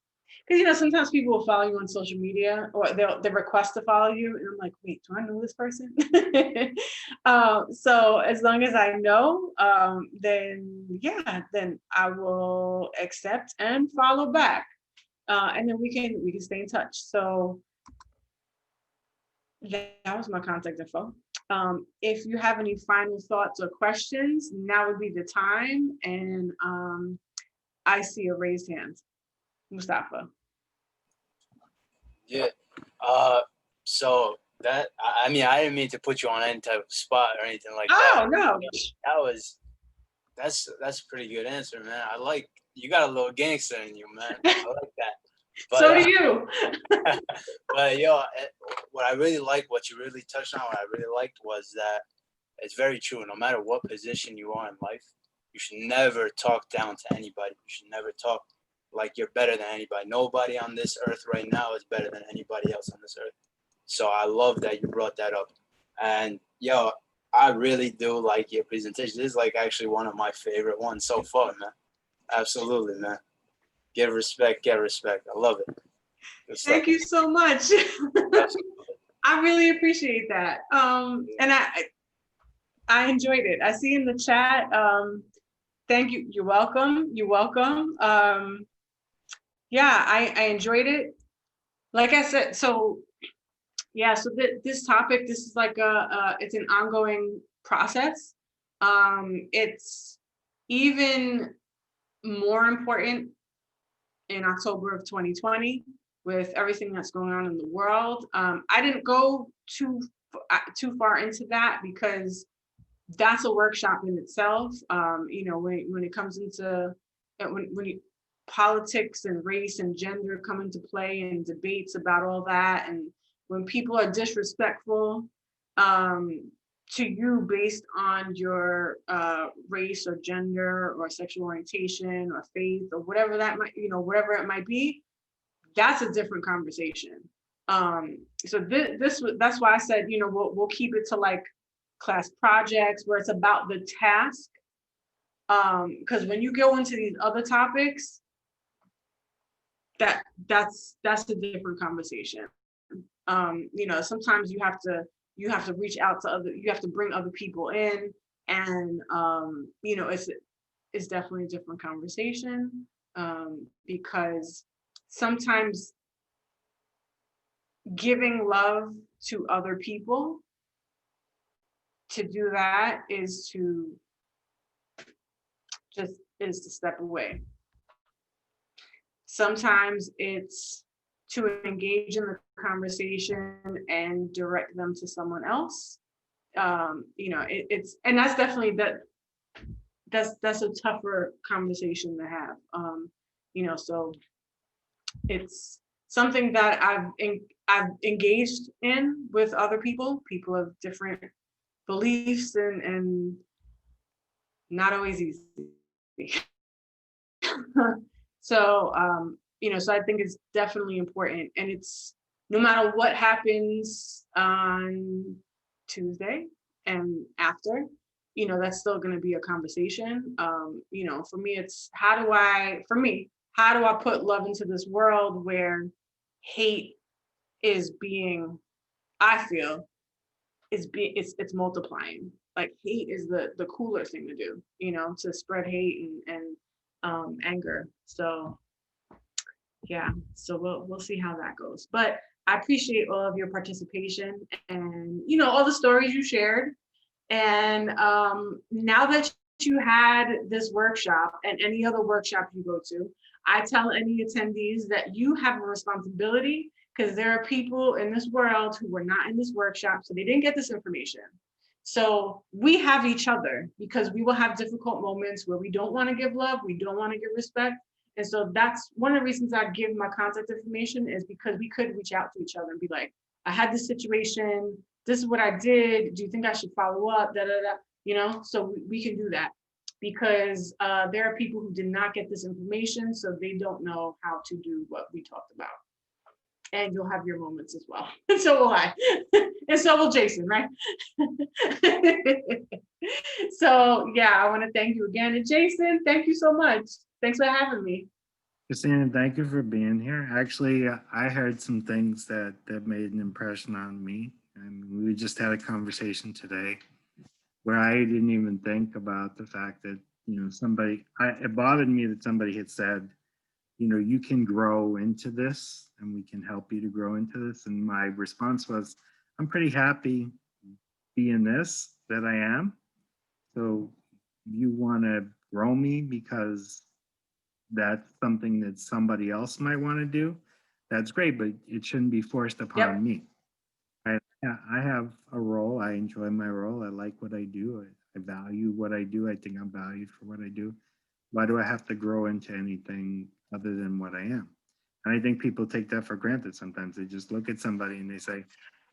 because you know, sometimes people will follow you on social media, or they'll request to follow you, and I'm like, wait, do I know this person? So as long as I know, then yeah, then I will accept and follow back, and then we can stay in touch. So that was my contact info. If you have any final thoughts or questions, now would be the time. And I see a raised hand. Mustafa. Yeah. So that, I mean, I didn't mean to put you on any type of spot or anything like that. Oh no. That's a pretty good answer, man. I like, you got a little gangster in you, man. I like that. But, so do you. But yo, what I really like, what you really touched on, what I really liked was that it's very true. No matter what position you are in life, you should never talk down to anybody. You should never talk like you're better than anybody. Nobody on this earth right now is better than anybody else on this earth. So I love that you brought that up. And yo, I really do like your presentation. This is like actually one of my favorite ones so far, man. Absolutely, man. Give respect, get respect. I love it. Thank you so much. I really appreciate that. And I enjoyed it. I see in the chat. Thank you. You're welcome. You're welcome. Yeah, I enjoyed it. Like I said, so yeah, so this topic, this is like it's an ongoing process. It's even more important in October of 2020 with everything that's going on in the world. I didn't go too far into that because that's a workshop in itself. You know, when it comes into politics and race and gender come into play and debates about all that, and when people are disrespectful to you based on your race or gender or sexual orientation or faith or whatever that might, you know, whatever it might be, that's a different conversation. So that's why I said, you know, we'll keep it to like class projects where it's about the task. Because when you go into these other topics, that's a different conversation. You know, sometimes you have to reach out to you have to bring other people in, and you know, it's definitely a different conversation, because sometimes giving love to other people, to do that is to step away. Sometimes it's to engage in the conversation and direct them to someone else. You know, it's, and that's definitely that's a tougher conversation to have. You know, so it's something that I've engaged in with other people of different beliefs, and not always easy. So you know, so I think it's definitely important, and it's no matter what happens on Tuesday and after, you know, that's still going to be a conversation. You know, for me, it's how do I put love into this world where hate is being, I feel, it's multiplying. Like hate is the cooler thing to do, you know, to spread hate and anger. So yeah, so we'll see how that goes. But I appreciate all of your participation and, you know, all the stories you shared. And now that you had this workshop and any other workshop you go to, I tell any attendees that you have a responsibility, because there are people in this world who were not in this workshop, so they didn't get this information. So we have each other, because we will have difficult moments where we don't want to give love, we don't want to give respect. And so that's one of the reasons I give my contact information, is because we could reach out to each other and be like, I had this situation, this is what I did, do you think I should follow up, da, da, da. You know, so we can do that, because there are people who did not get this information, so they don't know how to do what we talked about. And you'll have your moments as well. And so will I. And so will Jason, right? So yeah, I want to thank you again. And Jason, thank you so much. Thanks for having me. Christina, thank you for being here. Actually, I heard some things that made an impression on me. And we just had a conversation today where I didn't even think about the fact that, you know, it bothered me that somebody had said, you know, you can grow into this and we can help you to grow into this. And my response was, I'm pretty happy being this that I am. So you want to grow me because that's something that somebody else might want to do. That's great, but it shouldn't be forced upon me. I have a role. I enjoy my role. I like what I do. I value what I do. I think I'm valued for what I do. Why do I have to grow into anything other than what I am? And I think people take that for granted sometimes. They just look at somebody and they say,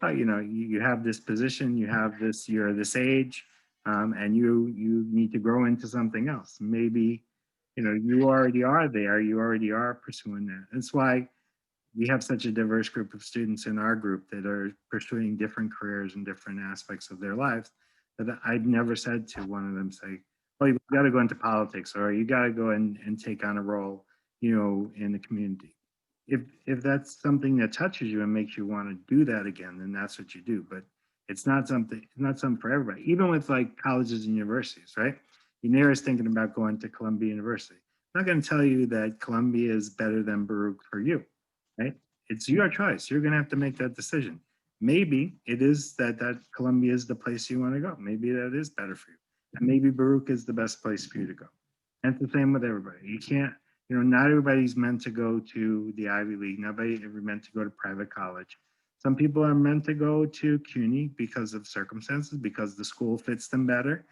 oh, you know, you have this position, you have this, you're this age, and you need to grow into something else. Maybe, you know, you already are there. You already are pursuing that. That's why we have such a diverse group of students in our group that are pursuing different careers and different aspects of their lives, that I'd never said to one of them, say, oh, you got to go into politics, or you got to go and take on a role, you know, in the community. If that's something that touches you and makes you want to do that again, then that's what you do. But it's not something for everybody. Even with like colleges and universities, right? You're thinking about going to Columbia University. I'm not going to tell you that Columbia is better than Baruch for you, right? It's your choice. You're going to have to make that decision. Maybe it is that Columbia is the place you want to go. Maybe that is better for you. And maybe Baruch is the best place for you to go. And it's the same with everybody. You can't, you know, not everybody's meant to go to the Ivy League. Nobody ever meant to go to private college. Some people are meant to go to CUNY because of circumstances, because the school fits them better,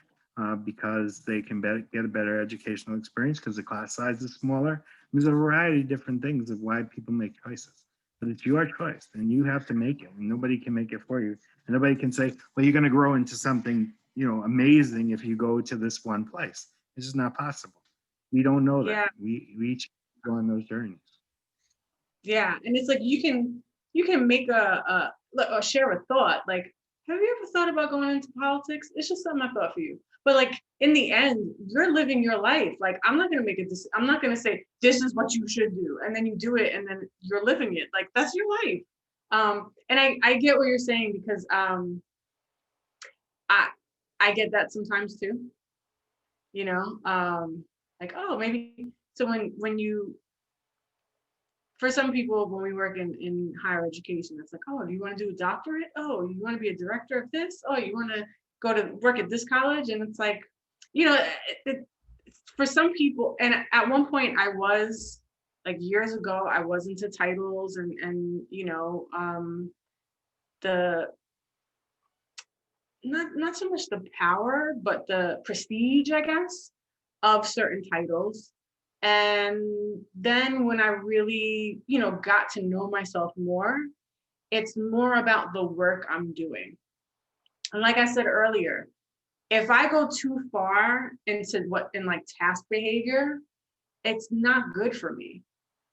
because they can get a better educational experience, because the class size is smaller. There's a variety of different things of why people make choices. But it's your choice, and you have to make it. And nobody can make it for you. And nobody can say, well, you're going to grow into something, you know, amazing if you go to this one place. It's just not possible. We don't know that. Yeah. We each go on those journeys. Yeah, and it's like you can make a share a thought. Like, have you ever thought about going into politics? It's just something I thought for you. But like in the end, you're living your life. Like I'm not gonna make it. I'm not gonna say this is what you should do, and then you do it, and then you're living it. Like that's your life. And I get what you're saying, because I get that sometimes too. You know, like, oh, maybe so when you, for some people, when we work in higher education, it's like, oh, do you want to do a doctorate? Oh, you want to be a director of this? Oh, you want to go to work at this college? And it's like, you know, for some people, and at one point I was Like years ago, I was into titles and you know, the not so much the power, but the prestige, I guess, of certain titles. And then when I really, you know, got to know myself more, it's more about the work I'm doing. And like I said earlier, if I go too far into in like task behavior, it's not good for me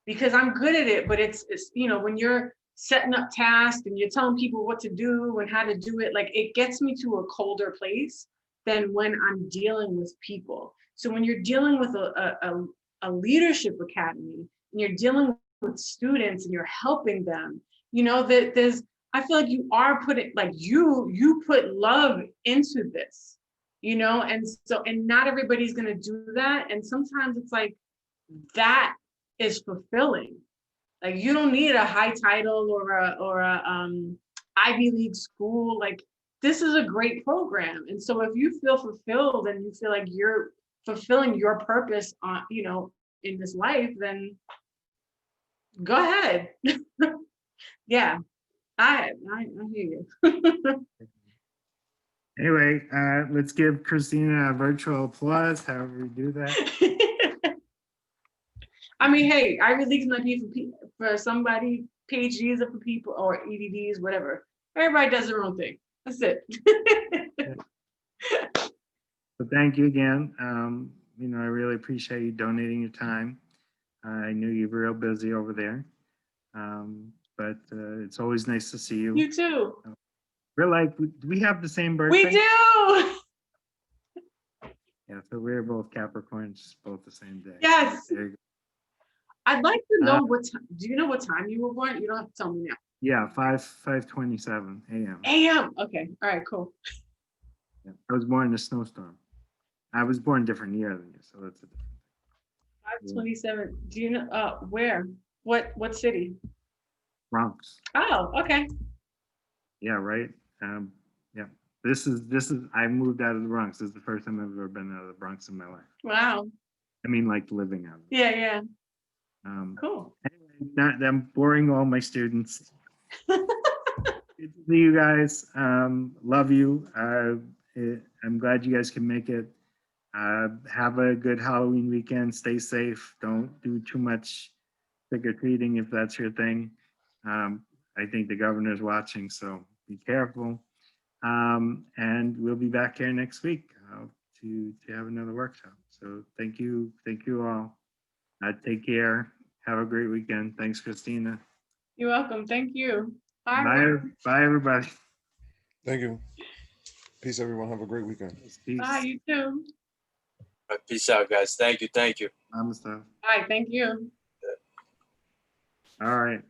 because I'm good at it, but it's you know, when you're setting up tasks and you're telling people what to do and how to do it, like it gets me to a colder place than when I'm dealing with people. So when you're dealing with a leadership academy and you're dealing with students and you're helping them, you know, that there's, I feel like you are putting, like you put love into this, you know, and so, and not everybody's gonna do that. And sometimes it's like, that is fulfilling. Like you don't need a high title or a Ivy League school. Like this is a great program. And so if you feel fulfilled and you feel like you're fulfilling your purpose on, you know, in this life, then go ahead. Yeah, I hear you. Anyway, let's give Christina a virtual applause, however we do that. I mean, hey, Ivy League's might be for somebody, PhDs are for people, or EDDs, whatever. Everybody does their own thing. That's it. So thank you again. You know, I really appreciate you donating your time. I knew you were real busy over there, but it's always nice to see you. You too. We're like, we have the same birthday. We do. Yeah, so we're both Capricorns, both the same day. Yes. There you go. I'd like to know what time. Do you know what time you were born? You don't have to tell me now. Yeah, 5:27 a.m. AM. Okay. All right. Cool. Yeah, I was born in a snowstorm. I was born a different year than you, so that's a different. 5:27. Do you know where? What city? Bronx. Oh, okay. Yeah, right. Yeah. This is I moved out of the Bronx. This is the first time I've ever been out of the Bronx in my life. Wow. I mean, like living out of it. Yeah, yeah. Cool. Anyway, I'm boring all my students. Good to see you guys. Love you. I'm glad you guys can make it. Have a good Halloween weekend. Stay safe. Don't do too much trick-or-treating if that's your thing. I think the governor's watching, so be careful. And we'll be back here next week to have another workshop. So thank you all. Take care. Have a great weekend. Thanks, Christina. You're welcome. Thank you. Bye, everybody. Thank you. Peace, everyone. Have a great weekend. Peace. Bye, you too. All right, peace out, guys. Thank you. Namaste. Bye, thank you. All right.